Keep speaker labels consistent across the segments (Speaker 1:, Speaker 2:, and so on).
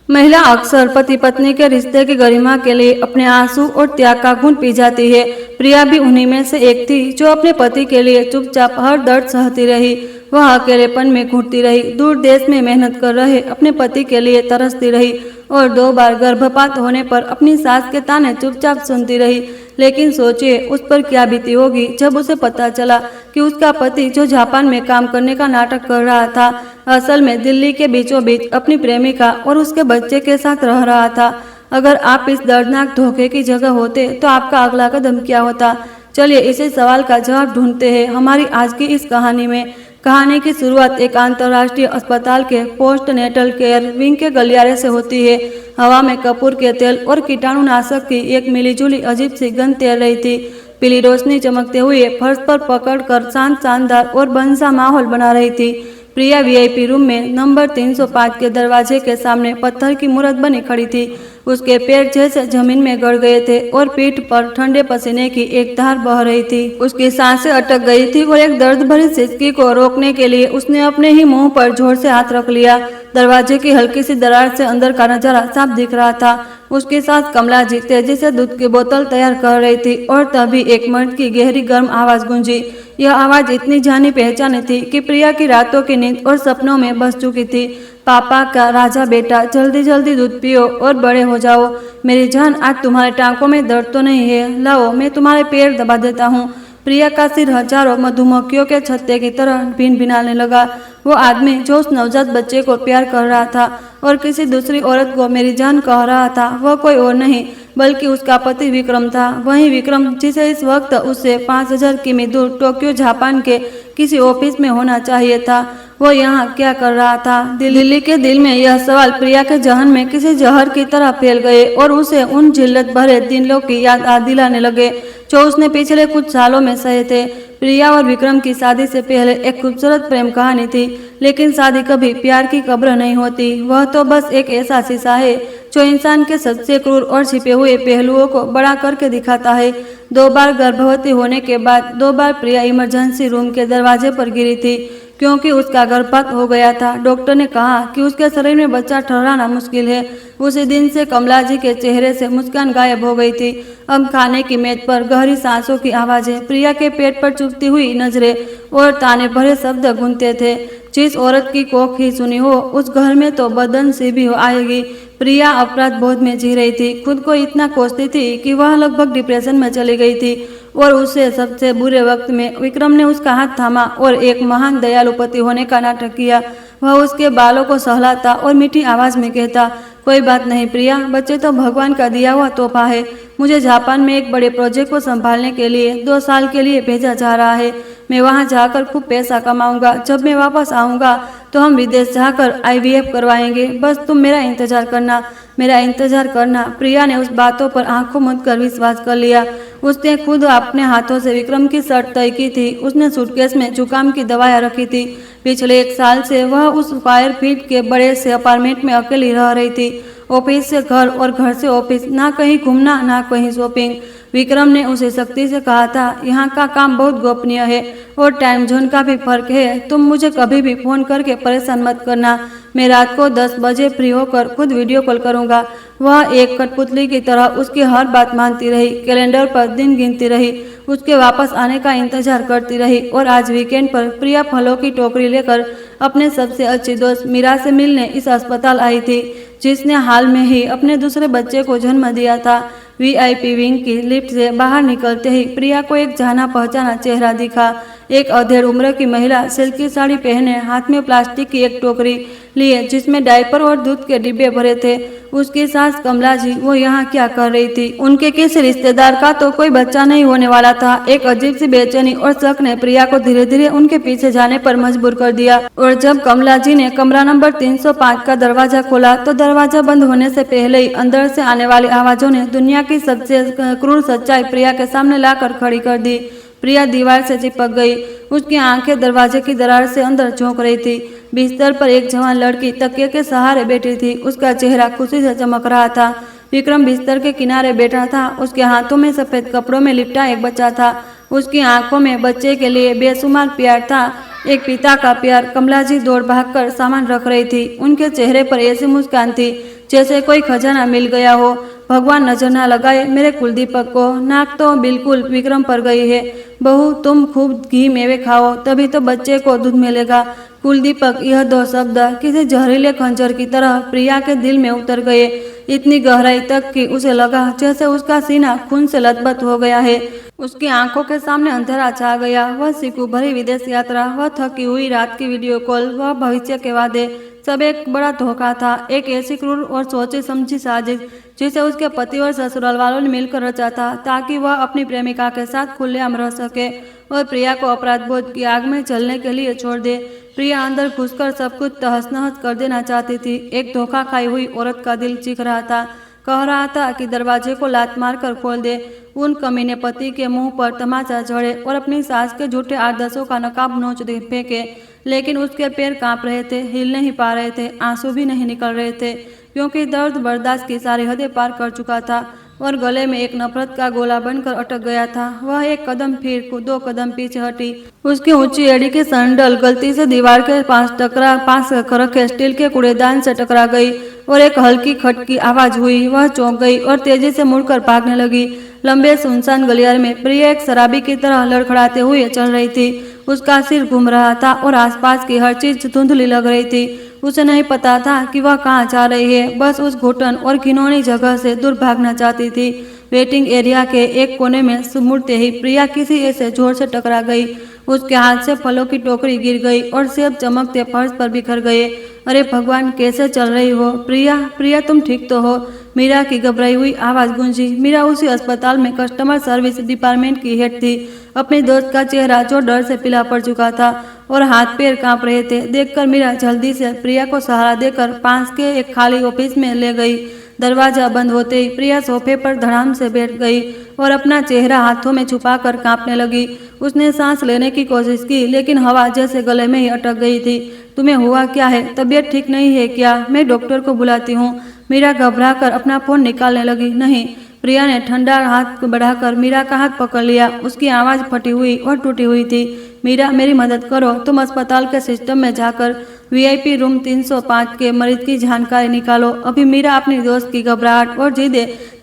Speaker 1: महिला अक्सर पति पत्नी के रिश्ते की गरिमा के लिए अपने आंसू और त्याग का घूंट पी जाती है। प्रिया भी उन्हीं में से एक थी जो अपने पति के लिए चुपचाप हर दर्द सहती रही। वह अकेलेपन में घुटती रही, दूर देश में मेहनत कर रहे अपने पति के लिए तरसती रही और 2 बार गर्भपात होने पर अपनी सास के ताने चुपचाप सुनती रही। लेकिन सोचिए उस पर क्या बीती होगी जब उसे पता चला कि उसका पति जो जापान में काम करने का नाटक कर रहा था, असल में दिल्ली के बीचों बीच अपनी प्रेमिका और उसके बच्चे के साथ रह रहा था। अगर आप इस दर्दनाक धोखे की जगह होते तो आपका अगला कदम क्या होता? चलिए इसी सवाल का जवाब ढूंढते हैं हमारी आज की इस कहानी में। कहानी की शुरुआत एक अंतर्राष्ट्रीय अस्पताल के पोस्ट नेटल केयर विंग के गलियारे से होती है। हवा में कपूर के तेल और कीटाणुनाशक की एक मिलीजुली अजीब सी गंध तैर रही थी। पीली रोशनी चमकते हुए फर्श पर पकड़कर शानदार और बनसा माहौल बना रही थी। प्रिया वीआईपी रूम में नंबर 305 के दरवाजे के सामने पत्थर की मूर्त बनी खड़ी थी। उसके पैर जैसे जमीन में गड़ गए थे और पीठ पर ठंडे पसीने की एक धार बह रही थी। उसकी सांसें अटक गई थी और एक दर्द भरी सिसकी को रोकने के लिए उसने अपने ही मुंह पर जोर से हाथ रख लिया। दरवाजे की हल्की सी दरार से अंदर का नजारा साफ दिख रहा था। उसके साथ कमला जी तेजी से दूध की बोतल तैयार कर रही थी और तभी एक मर्द की गहरी गर्म आवाज गूंजी। यह आवाज इतनी जानी पहचानी थी कि प्रिया की रातों की नींद और सपनों में बस चुकी थी। पापा का राजा बेटा, जल्दी जल्दी दूध पियो और बड़े हो जाओ। मेरी जान, आज तुम्हारे टांकों में दर्द तो नहीं है? लाओ मैं तुम्हारे पैर दबा देता हूँ। प्रिया का सिर हजारों मधुमक्खियों के छत्ते की तरह भिनभिनाने लगा। वो आदमी जो उस नवजात बच्चे को प्यार कर रहा था और किसी दूसरी औरत को मेरी जान कह रहा था, वह कोई और नहीं बल्कि उसका पति विक्रम था। वही विक्रम जिसे इस वक्त उससे 5000 किमी दूर टोक्यो जापान के किसी ऑफिस में होना चाहिए था। वो यहाँ क्या कर रहा था? दिल्ली के दिल में यह सवाल प्रिया के जहन में किसी जहर की तरह फैल गए और उसे उन जिल्लत भरे दिनों की याद दिलाने लगे जो उसने पिछले कुछ सालों में सहे थे। प्रिया और विक्रम की शादी से पहले एक खूबसूरत प्रेम कहानी थी, लेकिन शादी कभी प्यार की कब्र नहीं होती। वह तो बस एक ऐसा शीशा है जो इंसान के सबसे क्रूर और छिपे हुए पहलुओं को बड़ा करके दिखाता है। 2 बार गर्भवती होने के बाद 2 बार प्रिया इमरजेंसी रूम के दरवाजे पर गिरी थी क्योंकि उसका गर्भपात हो गया था। डॉक्टर ने कहा कि उसके शरीर में बच्चा ठहराना मुश्किल है। उसी दिन से कमला जी के चेहरे से मुस्कान गायब हो गई थी। अब खाने की मेज पर गहरी सांसों की आवाजें, प्रिया के पेट पर चुभती हुई नजरें और ताने भरे शब्द गूंजते थे। जिस औरत की कोख ही सुनी हो उस घर में तो बदन से भी हो आएगी। प्रिया अपराध बोध में जी रही थी, खुद को इतना कोसती थी कि वह लगभग डिप्रेशन में चली गई थी। और उसे सबसे बुरे वक्त में विक्रम ने उसका हाथ थामा और एक महान दयालु पति होने का नाटक किया। वह उसके बालों को सहलाता और मीठी आवाज में कहता, कोई बात नहीं प्रिया, बच्चे तो भगवान का दिया हुआ तोहफा है। मुझे जापान में एक बड़े प्रोजेक्ट को संभालने के लिए 2 साल के लिए भेजा जा रहा है। मैं वहां जाकर खूब पैसा कमाऊंगा। जब मैं वापस आऊंगा तो हम विदेश जाकर IVF करवाएंगे। बस तुम मेरा इंतजार करना, मेरा इंतजार करना। प्रिया ने उस बातों पर आंखों मूंद कर विश्वास कर लिया। उसने खुद अपने हाथों से विक्रम की शर्त तय की थी। उसने सूटकेस में जुकाम की दवाएं रखी थी। पिछले 1 साल से वह उस फायर फीट के बड़े से अपार्टमेंट में अकेली रह रही थी। ऑफिस से घर और घर से ऑफिस, ना कहीं घूमना ना कहीं शॉपिंग। विक्रम ने उसे सख्ती से कहा था, यहाँ का काम बहुत गोपनीय है और टाइम जोन का भी फर्क है। तुम मुझे कभी भी फोन करके परेशान मत करना। मैं रात को 10 बजे फ्री होकर खुद वीडियो कॉल करूंगा। वह एक कठपुतली की तरह उसकी हर बात मानती रही, कैलेंडर पर दिन गिनती रही, उसके वापस आने का इंतजार करती रही। और आज वीकेंड पर प्रिया फलों की टोकरी लेकर अपने सबसे अच्छी दोस्त मीरा से मिलने इस अस्पताल आई थी, जिसने हाल में ही अपने दूसरे बच्चे को जन्म दिया था। VIP विंग की लिफ्ट से बाहर निकलते ही प्रिया को एक जाना पहचाना चेहरा दिखा। एक अधेड़ उम्र की महिला सिल्की साड़ी पहने, हाथ में प्लास्टिक की एक टोकरी लिए जिसमें डायपर और दूध के डिब्बे भरे थे। उसकी सास कमला जी वो यहाँ क्या कर रही थी? उनके किसी रिश्तेदार का तो कोई बच्चा नहीं होने वाला था। एक अजीब सी बेचैनी और शक ने प्रिया को धीरे धीरे उनके पीछे जाने पर मजबूर कर दिया। और जब कमला जी ने कमरा नंबर 305 का दरवाजा खोला तो दरवाजा बंद होने से पहले ही अंदर से आने वाली आवाजों ने दुनिया की सबसे क्रूर सच्चाई प्रिया के सामने लाकर खड़ी कर दी। प्रिया दीवार से चिपक गई। उसकी आंखें दरवाजे की दरार से अंदर झोंक रही थी। बिस्तर पर एक जवान लड़की तकिए के सहारे बैठी थी। उसका चेहरा खुशी से चमक रहा था। विक्रम बिस्तर के किनारे बैठा था। उसके हाथों में सफेद कपड़ों में लिपटा एक बच्चा था। उसकी आंखों में बच्चे के लिए बेसुमार प्यार था, एक पिता का प्यार। कमला जी दौड़ भागकर सामान रख रही थी। उनके चेहरे पर ऐसी मुस्कान थी जैसे कोई खजाना मिल गया हो। भगवान नजर ना लगाए मेरे कुलदीपक को। नाक तो बिल्कुल विक्रम पर गई है। बहू तुम खूब घी मेवे खाओ, तभी तो बच्चे को दूध मिलेगा। कुलदीपक, यह दो शब्द किसी जहरीले खंजर की तरह प्रिया के दिल में उतर गए, इतनी गहराई तक कि उसे लगा जैसे उसका सीना खून से लथपथ हो गया है। उसकी आंखों के सामने अंधेरा छा गया। वह सीकू भरी विदेश यात्रा, वह थकी हुई रात की वीडियो कॉल, वह भविष्य के वादे, सब एक बड़ा धोखा था। एक ऐसी क्रूर और सोची समझी साजिश जिसे उसके पति और ससुराल वालों ने मिलकर रचा था, ताकि वह अपनी प्रेमिका के साथ खुलेआम रह सके और प्रिया को अपराध बोध की आग में जलने के लिए छोड़ दे। प्रिया अंदर घुसकर सब कुछ तहस नहस कर देना चाहती थी। एक धोखा खाई हुई औरत का दिल चीख रहा था, कह रहा था कि दरवाजे को लात मारकर खोल दे, उन कमीने पति के मुंह पर तमाचा जड़े और अपनी सास के झूठे आदर्शों का नकाब नोच दे फेंके। लेकिन उसके पैर कांप रहे थे, हिल नहीं पा रहे थे, आंसू भी नहीं निकल रहे थे, क्योंकि दर्द बर्दाश्त की सारी हदें पार कर चुका था और गले में एक नफरत का गोला बनकर अटक गया था। वह एक कदम फिर 2 कदम पीछे हटी। उसकी ऊंची एड़ी की सैंडल गलती से दीवार के पास रखे स्टील के कूड़ेदान से टकरा गई और एक हल्की खट की आवाज हुई। वह चौंक गई और तेजी से मुड़कर भागने लगी। लंबे सुनसान गलियारे में प्रिया एक शराबी की तरह लड़खड़ाते हुए चल रही थी। उसका सिर घूम रहा था और आसपास की हर चीज धुंधली लग रही थी। उसे नहीं पता था कि वह कहाँ जा रही है, बस उस घुटन और घिनौनी जगह से दूर भागना चाहती थी। वेटिंग एरिया के एक कोने में मुड़ते ही प्रिया किसी ऐसे जोर से टकरा गई, उसके हाथ से फलों की टोकरी गिर गई और सेब चमकते फर्श पर बिखर गए। अरे भगवान, कैसे चल रही हो प्रिया? प्रिया तुम ठीक तो हो? मीरा की घबराई हुई आवाज गूंजी। मीरा उसी अस्पताल में कस्टमर सर्विस डिपार्टमेंट की हेड थी। अपनी दोस्त का चेहरा जो डर से पीला पड़ चुका था और हाथ पैर कांप रहे थे, देखकर मीरा जल्दी से प्रिया को सहारा देकर पास के एक खाली ऑफिस में ले गई। दरवाजा बंद होते ही प्रिया सोफे पर धड़ाम से बैठ गई और अपना चेहरा हाथों में छुपाकर कांपने लगी। उसने सांस लेने की कोशिश की, लेकिन हवा जैसे गले में ही अटक गई थी। तुम्हें हुआ क्या है? तबीयत ठीक नहीं है क्या? मैं डॉक्टर को बुलाती हूँ। मीरा घबराकर अपना फोन निकालने लगी। नहीं। प्रिया ने ठंडा हाथ बढ़ाकर मीरा का हाथ पकड़ लिया। उसकी आवाज फटी हुई और टूटी हुई थी। मीरा, मेरी मदद करो। तुम अस्पताल के सिस्टम में जाकर वीआईपी रूम 305 के मरीज की जानकारी निकालो। अभी मीरा अपनी दोस्त की घबराहट और जिद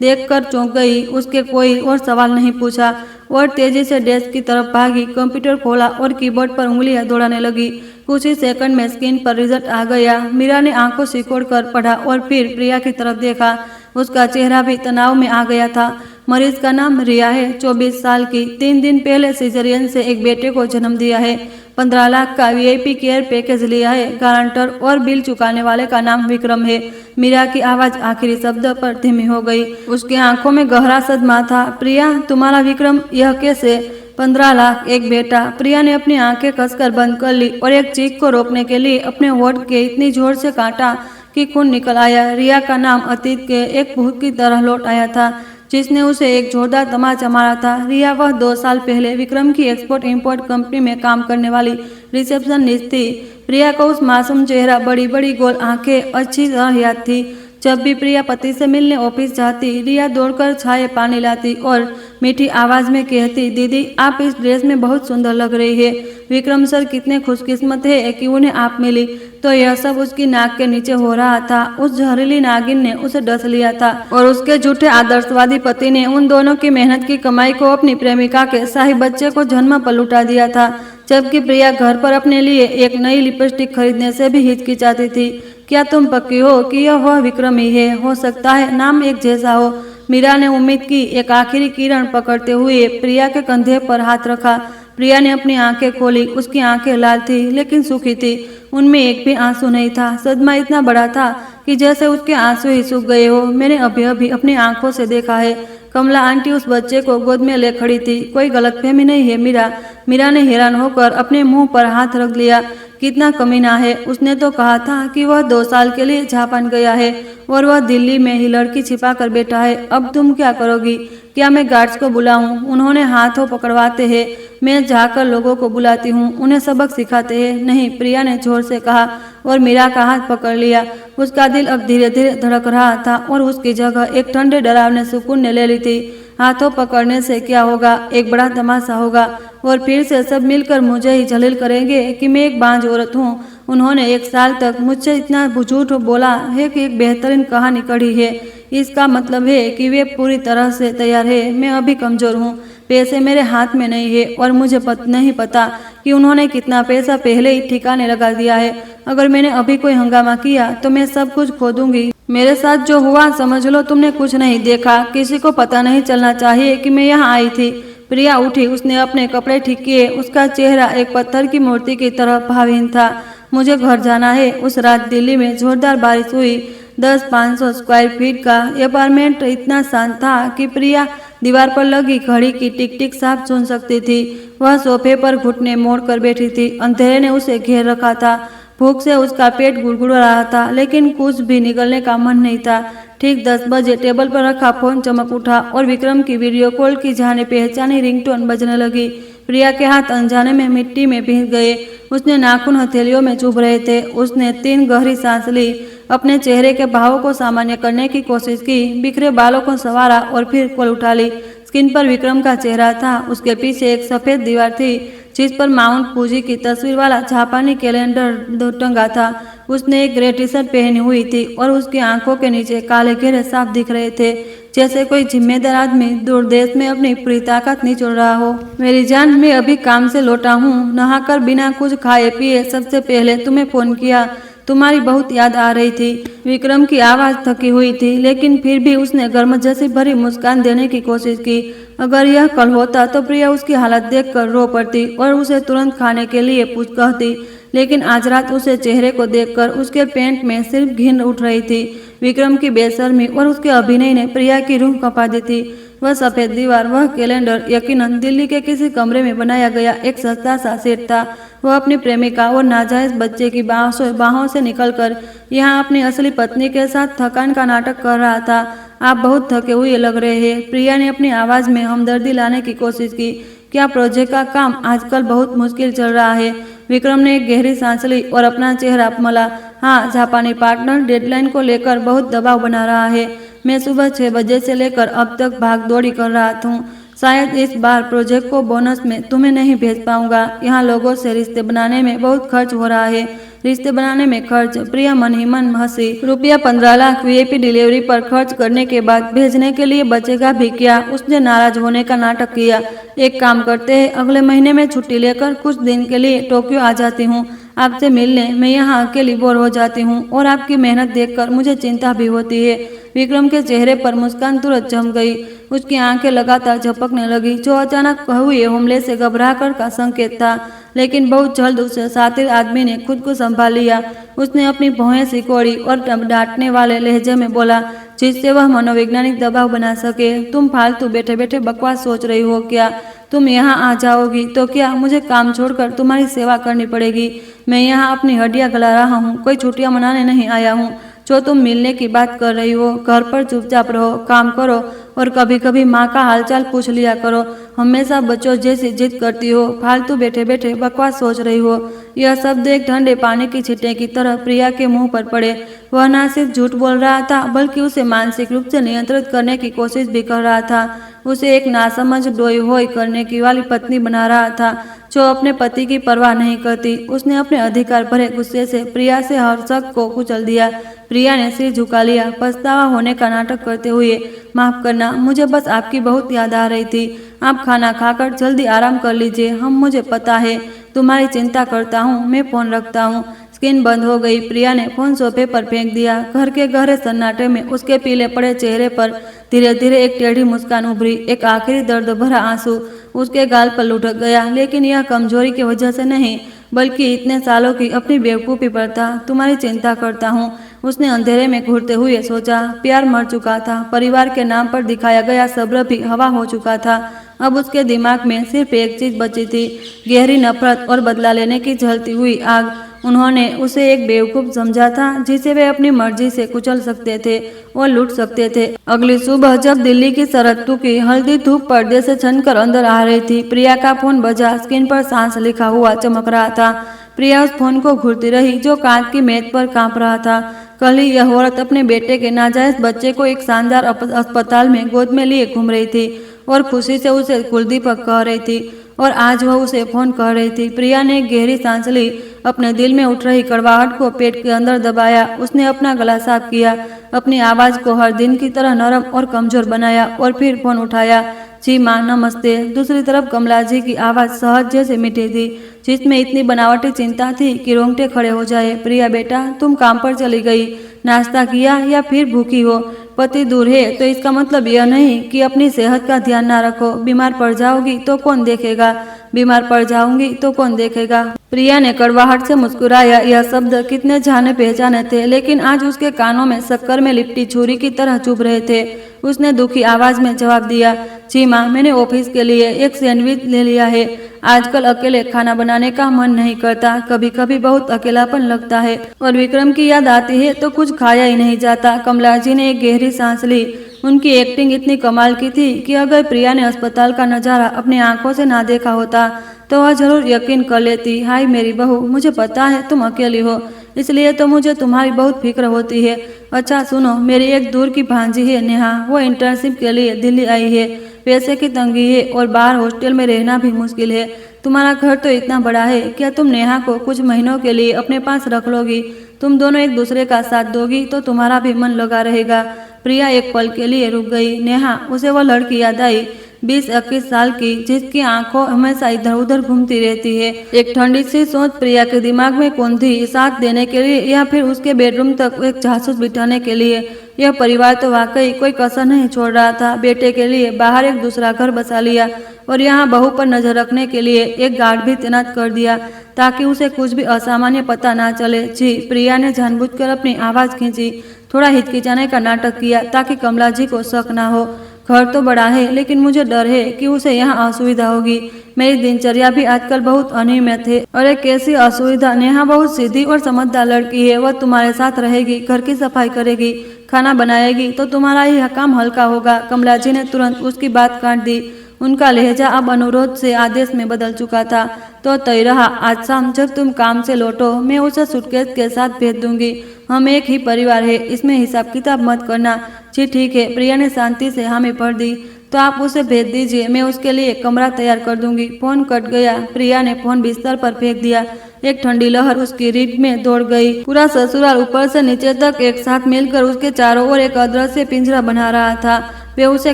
Speaker 1: देखकर चौंक गई। उसके कोई और सवाल नहीं पूछा और तेजी से डेस्क की तरफ भागी, कंप्यूटर खोला और कीबोर्ड पर उंगलियां दौड़ाने लगी। कुछ ही सेकंड में स्क्रीन पर रिजल्ट आ गया। मीरा ने आंखों सिकोड़कर पढ़ा और फिर प्रिया की तरफ देखा। उसका चेहरा भी तनाव में आ गया था। मरीज का नाम रिया है, 24 साल की, 3 दिन पहले सिजेरियन से एक बेटे को जन्म दिया है, 15 लाख का वीआईपी केयर पैकेज लिया है। गारंटर और बिल चुकाने वाले का नाम विक्रम है। मीरा की आवाज आखिरी शब्द पर धीमी हो गई। उसकी आंखों में गहरा सदमा था। प्रिया, तुम्हारा विक्रम? यह कैसे? 15 लाख, एक बेटा? प्रिया ने अपनी आंखें कसकर बंद कर ली और एक चीख को रोकने के लिए अपने होंठ के इतनी जोर से काटा कि खून निकल आया। रिया का नाम अतीत के एक भूत की तरह लौट आया था, जिसने उसे एक जोरदार तमाचा मारा था। रिया वह 2 साल पहले विक्रम की एक्सपोर्ट इंपोर्ट कंपनी में काम करने वाली रिसेप्शनिस्ट थी। प्रिया को उस मासूम चेहरा, बड़ी बड़ी गोल आंखें अच्छी तरह याद थी। जब भी प्रिया पति से मिलने ऑफिस जाती, रिया दौड़कर चाय पानी लाती और मीठी आवाज में कहती, दीदी आप इस ड्रेस में बहुत सुंदर लग रही है। विक्रम सर कितने खुशकिस्मत है कि उन्हें आप मिली। तो यह सब उसकी नाक के नीचे हो रहा था। उस जहरीली नागिन ने उसे डस लिया था और उसके झूठे आदर्शवादी पति ने उन दोनों की मेहनत की कमाई को अपनी प्रेमिका के शाही बच्चे को जन्म पर लुटा दिया था। जबकि प्रिया घर पर अपने लिए एक नई लिपस्टिक खरीदने से भी हिचकिचाती थी। क्या तुम पक्की हो कि यह वह विक्रम ही है? हो सकता है नाम एक जैसा हो। मीरा ने उम्मीद की एक आखिरी किरण पकड़ते हुए प्रिया के कंधे पर हाथ रखा। प्रिया ने अपनी आंखें खोली। उसकी आंखें लाल थी लेकिन सूखी थी, उनमें एक भी आंसू नहीं था। सदमा इतना बड़ा था कि जैसे उसके आंसू ही सूख गए हो। मैंने अभी अभी अपनी आंखों से देखा है। कमला आंटी उस बच्चे को गोद में ले खड़ी थी। कोई गलतफहमी नहीं है मीरा? मीरा ने हैरान होकर अपने मुंह पर हाथ रख लिया। कितना कमीना है। उसने तो कहा था कि वह 2 साल के लिए जापान गया है और वह दिल्ली में ही लड़की छिपा कर बैठा है। अब तुम क्या करोगी? क्या मैं गार्ड्स को बुलाऊं? उन्होंने हाथों पकड़वाते हैं। मैं जाकर लोगों को बुलाती हूँ, उन्हें सबक सिखाते हैं। नहीं, प्रिया ने जोर से कहा और मीरा का हाथ पकड़ लिया। उसका दिल अब धीरे धीरे धड़क रहा था और उसकी जगह एक ठंडे डरावने सुकून ने ले ली थी। हाथों पकड़ने से क्या होगा? एक बड़ा तमाशा होगा और फिर से सब मिलकर मुझे ही जलील करेंगे कि मैं एक बांझ औरत हूँ उन्होंने 1 साल तक मुझसे इतना झूठ बोला है कि एक बेहतरीन कहानी कढ़ी है। इसका मतलब है कि वे पूरी तरह से तैयार है। मैं अभी कमज़ोर हूँ, पैसे मेरे हाथ में नहीं है और मुझे नहीं पता कि उन्होंने कितना पैसा पहले ही ठिकाने लगा दिया है। अगर मैंने अभी कोई हंगामा किया तो मैं सब कुछ खो दूंगी। मेरे साथ जो हुआ समझ लो तुमने कुछ नहीं देखा। किसी को पता नहीं चलना चाहिए कि मैं यहाँ आई थी। प्रिया उठी, उसने अपने कपड़े ठीक किए। उसका चेहरा एक पत्थर की मूर्ति की तरह भावहीन था। मुझे घर जाना है। उस रात दिल्ली में जोरदार बारिश हुई। 10-500 स्क्वायर फीट का अपार्टमेंट इतना शांत था कि प्रिया दीवार पर लगी घड़ी की टिक टिक साफ सुन सकती थी। वह सोफे पर घुटने मोड़ कर बैठी थी। अंधेरे ने उसे घेर रखा था। भूख से उसका पेट गुड़गुड़ा रहा था, लेकिन कुछ भी निगलने का मन नहीं था। ठीक 10 बजे टेबल पर रखा फोन चमक उठा और विक्रम की वीडियो कॉल की जाने पहचानी रिंगटोन बजने लगी। प्रिया के हाथ अनजाने में मिट्टी में भीग गए। उसने नाखून हथेलियों में चुभ रहे थे। उसने 3 गहरी सांस ली, अपने चेहरे के भावों को सामान्य करने की कोशिश की, बिखरे बालों को संवारा और फिर कॉल उठा ली। स्क्रीन पर विक्रम का चेहरा था। उसके पीछे एक सफेद दीवार थी जिस पर माउंट फूजी की तस्वीर वाला जापानी कैलेंडर टंगा था। उसने एक ग्रे टी शर्ट पहनी हुई थी और उसकी आंखों के नीचे काले घेरे साफ दिख रहे थे, जैसे कोई जिम्मेदार आदमी दूर देश में अपनी पूरी ताकत निचोड़ रहा हो। मेरी जान, मैं अभी काम से लौटा हूँ, नहाकर बिना कुछ खाए पिए सबसे पहले तुम्हें फोन किया। तुम्हारी बहुत याद आ रही थी। विक्रम की आवाज़ थकी हुई थी, लेकिन फिर भी उसने गर्मजोशी भरी मुस्कान देने की कोशिश की। अगर यह कल होता तो प्रिया उसकी हालत देखकर रो पड़ती और उसे तुरंत खाने के लिए कहती, लेकिन आज रात उसे चेहरे को देखकर उसके पेट में सिर्फ घिन उठ रही थी। विक्रम की बेशर्मी और उसके अभिनय ने प्रिया की रूह कांपा दी थी। वह सफेद दीवार, वह कैलेंडर यकीनन दिल्ली के किसी कमरे में बनाया गया एक सस्ता सा सेट था। वह अपनी प्रेमिका और नाजायज बच्चे की बाहों से निकलकर यहाँ अपनी असली पत्नी के साथ थकान का नाटक कर रहा था। आप बहुत थके हुए लग रहे हैं। प्रिया ने अपनी आवाज़ में हमदर्दी लाने की कोशिश की। क्या प्रोजेक्ट का काम आजकल बहुत मुश्किल चल रहा है? विक्रम ने एक गहरी सांस ली और अपना चेहरा मला। हाँ, जापानी पार्टनर डेडलाइन को लेकर बहुत दबाव बना रहा है। मैं सुबह 6 बजे से लेकर अब तक भाग दौड़ी कर रहा हूँ। शायद इस बार प्रोजेक्ट को बोनस में तुम्हें नहीं भेज पाऊंगा। यहाँ लोगों से रिश्ते बनाने में बहुत खर्च हो रहा है। रिश्ते बनाने में खर्च? प्रिया मन ही मन हंसी। रुपया 15 लाख वीआईपी डिलीवरी पर खर्च करने के बाद भेजने के लिए बचेगा भी क्या? उसने नाराज होने का नाटक किया। एक काम करते हैं, अगले महीने में छुट्टी लेकर कुछ दिन के लिए टोक्यो आ जाती हूँ आपसे मिलने। मैं यहाँ अकेली बोर हो जाती हूँ और आपकी मेहनत देखकर मुझे चिंता भी होती है। विक्रम के चेहरे पर मुस्कान तुरंत जम गई। उसकी आंखें लगातार झपकने लगी, जो अचानक हुए हमले से घबराकर का संकेत था। लेकिन बहुत जल्द उसे सातिर आदमी ने खुद को संभाल लिया। उसने अपनी भौहें सिकोड़ी और डांटने वाले लहजे में बोला, जिससे वह मनोवैज्ञानिक दबाव बना सके। तुम फालतू बैठे बैठे बकवास सोच रही हो क्या? तुम यहाँ आ जाओगी तो क्या मुझे काम छोड़कर तुम्हारी सेवा करनी पड़ेगी? मैं यहाँ अपनी हड्डियाँ गला रहा हूँ, कोई छुट्टियाँ मनाने नहीं आया हूँ। जो तुम मिलने की बात कर रही हो, घर पर चुपचाप रहो, काम करो और कभी कभी माँ का हालचाल पूछ लिया करो। हमेशा बच्चों जैसी जिद करती हो, फालतू बैठे बैठे बकवास सोच रही हो। यह शब्द एक ठंडे पानी की छींटे की तरह प्रिया के मुंह पर पड़े। वह न सिर्फ झूठ बोल रहा था, बल्कि उसे मानसिक रूप से नियंत्रित करने की कोशिश भी कर रहा था। उसे एक नासमझ डोई होई करने की वाली पत्नी बना रहा था, जो अपने पति की परवाह नहीं करती। उसने अपने अधिकार भरे गुस्से से प्रिया से हर शक को कुचल दिया। प्रिया ने सिर झुका लिया, पछतावा होने का नाटक करते हुए। माफ करना, मुझे बस आपकी बहुत याद आ रही थी। आप खाना खाकर जल्दी आराम कर लीजिए। मुझे पता है तुम्हारी चिंता करता हूँ। मैं फोन रखता हूँ। स्क्रीन बंद हो गई। प्रिया ने फोन सोफे पर फेंक दिया। घर के गहरे सन्नाटे में उसके पीले पड़े चेहरे पर धीरे धीरे एक टेढ़ी मुस्कान उभरी। एक आखिरी दर्द भरा आंसू उसके गाल पर लुढ़क गया, लेकिन यह कमजोरी की वजह से नहीं, बल्कि इतने सालों की अपनी बेवकूफ़ी पर था। तुम्हारी चिंता करता हूँ, उसने अंधेरे में घूरते हुए सोचा। प्यार मर चुका था। परिवार के नाम पर दिखाया गया सब्र भी हवा हो चुका था। अब उसके दिमाग में सिर्फ एक चीज बची थी, गहरी नफरत और बदला लेने की जलती हुई आग। उन्होंने उसे एक बेवकूफ़ समझा था, जिसे वे अपनी मर्जी से कुचल सकते थे और लूट सकते थे। अगली सुबह जब दिल्ली की सरहद की हल्दी धूप पर्दे से छनकर अंदर आ रही थी, प्रिया का फोन बजा। स्क्रीन पर सांस लिखा हुआ चमक रहा था। प्रिया उस फोन को घूरती रही, जो कांच की मेज पर कांप रहा था। कल ही यह औरत अपने बेटे के नाजायज बच्चे को एक शानदार अस्पताल में गोद में लिए घूम रही थी और खुशी से उसे कुलदीपक कह रही थी। और आज वह उसे फोन कर रही थी। प्रिया ने एक गहरी सांस ली, अपने दिल में उठ रही कड़वाहट को पेट के अंदर दबाया। उसने अपना गला साफ किया, अपनी आवाज को हर दिन की तरह नरम और कमजोर बनाया और फिर फोन उठाया। जी माँ, नमस्ते। दूसरी तरफ कमला जी की आवाज सहज जैसे मीठी थी, जिसमें इतनी बनावटी चिंता थी कि रोंगटे खड़े हो जाए। प्रिया बेटा, तुम काम पर चली गई, नाश्ता किया या फिर भूखी हो? पति दूर है तो इसका मतलब यह नहीं कि अपनी सेहत का ध्यान ना रखो। बीमार पड़ जाओगी तो कौन देखेगा? बीमार पड़ जाऊंगी तो कौन देखेगा? प्रिया ने कड़वाहट से मुस्कुराया। यह शब्द कितने जाने पहचाने थे, लेकिन आज उसके कानों में शक्कर में लिपटी छुरी की तरह चुभ रहे थे। उसने दुखी आवाज में जवाब दिया, जी माँ, मैंने ऑफिस के लिए एक सैंडविच ले लिया है। आजकल अकेले खाना बनाने का मन नहीं करता, कभी कभी बहुत अकेलापन लगता है और विक्रम की याद आती है तो कुछ खाया ही नहीं जाता। कमला जी ने एक गहरी सांस ली। उनकी एक्टिंग इतनी कमाल की थी कि अगर प्रिया ने अस्पताल का नजारा अपनी आंखों से ना देखा होता तो वह जरूर यकीन कर लेती। हाय मेरी बहू, मुझे पता है तुम अकेली हो, इसलिए तो मुझे तुम्हारी बहुत फिक्र होती है। अच्छा सुनो, मेरी एक दूर की भांजी है नेहा, वो इंटर्नशिप के लिए दिल्ली आई है। पैसे की तंगी है और बाहर हॉस्टल में रहना भी मुश्किल है। तुम्हारा घर तो इतना बड़ा है, क्या तुम नेहा को कुछ महीनों के लिए अपने पास रख लोगी? तुम दोनों एक दूसरे का साथ दोगी तो तुम्हारा भी मन लगा रहेगा। प्रिया एक पल के लिए रुक गई। नेहा, उसे वह लड़की याद आई, 20-21 साल की, जिसकी आंखों हमेशा इधर उधर घूमती रहती है। एक ठंडी सी सोच प्रिया के दिमाग में कौन थी, साथ देने के लिए या फिर उसके बेडरूम तक एक जासूस बिठाने के लिए? यह परिवार तो वाकई कोई कसर नहीं छोड़ रहा था। बेटे के लिए बाहर एक दूसरा घर बसा लिया और यहाँ बहू पर नजर रखने के लिए एक गार्ड भी तैनात कर दिया ताकि उसे कुछ भी असामान्य पता ना चले। जी, प्रिया ने जानबूझकर अपनी आवाज खींची, थोड़ा हिचकिचाने का नाटक किया ताकि कमला जी को शक ना हो। घर तो बड़ा है, लेकिन मुझे डर है कि उसे यहाँ असुविधा होगी। मेरी दिनचर्या भी आजकल बहुत अनियमित है। अरे कैसी असुविधा? नेहा बहुत सीधी और समझदार लड़की है। वह तुम्हारे साथ रहेगी, घर की सफाई करेगी, खाना बनाएगी, तो तुम्हारा यह काम हल्का होगा। कमला जी ने तुरंत उसकी बात काट दी। उनका लहजा अब अनुरोध से आदेश में बदल चुका था। तो तय रहा, आज शाम जब तुम काम से लौटो मैं उसे सूटकेस के साथ भेज दूंगी। हम एक ही परिवार है, इसमें हिसाब किताब मत करना। जी ठीक है, प्रिया ने शांति से हामी भर दी। तो आप उसे भेज दीजिए, मैं उसके लिए कमरा तैयार कर दूंगी। फोन कट गया। प्रिया ने फोन बिस्तर पर फेंक दिया। एक ठंडी लहर उसकी रीढ़ में दौड़ गई। पूरा ससुराल ऊपर से नीचे तक एक साथ मिलकर उसके चारों ओर एक अदृश्य पिंजरा बना रहा था। वे उसे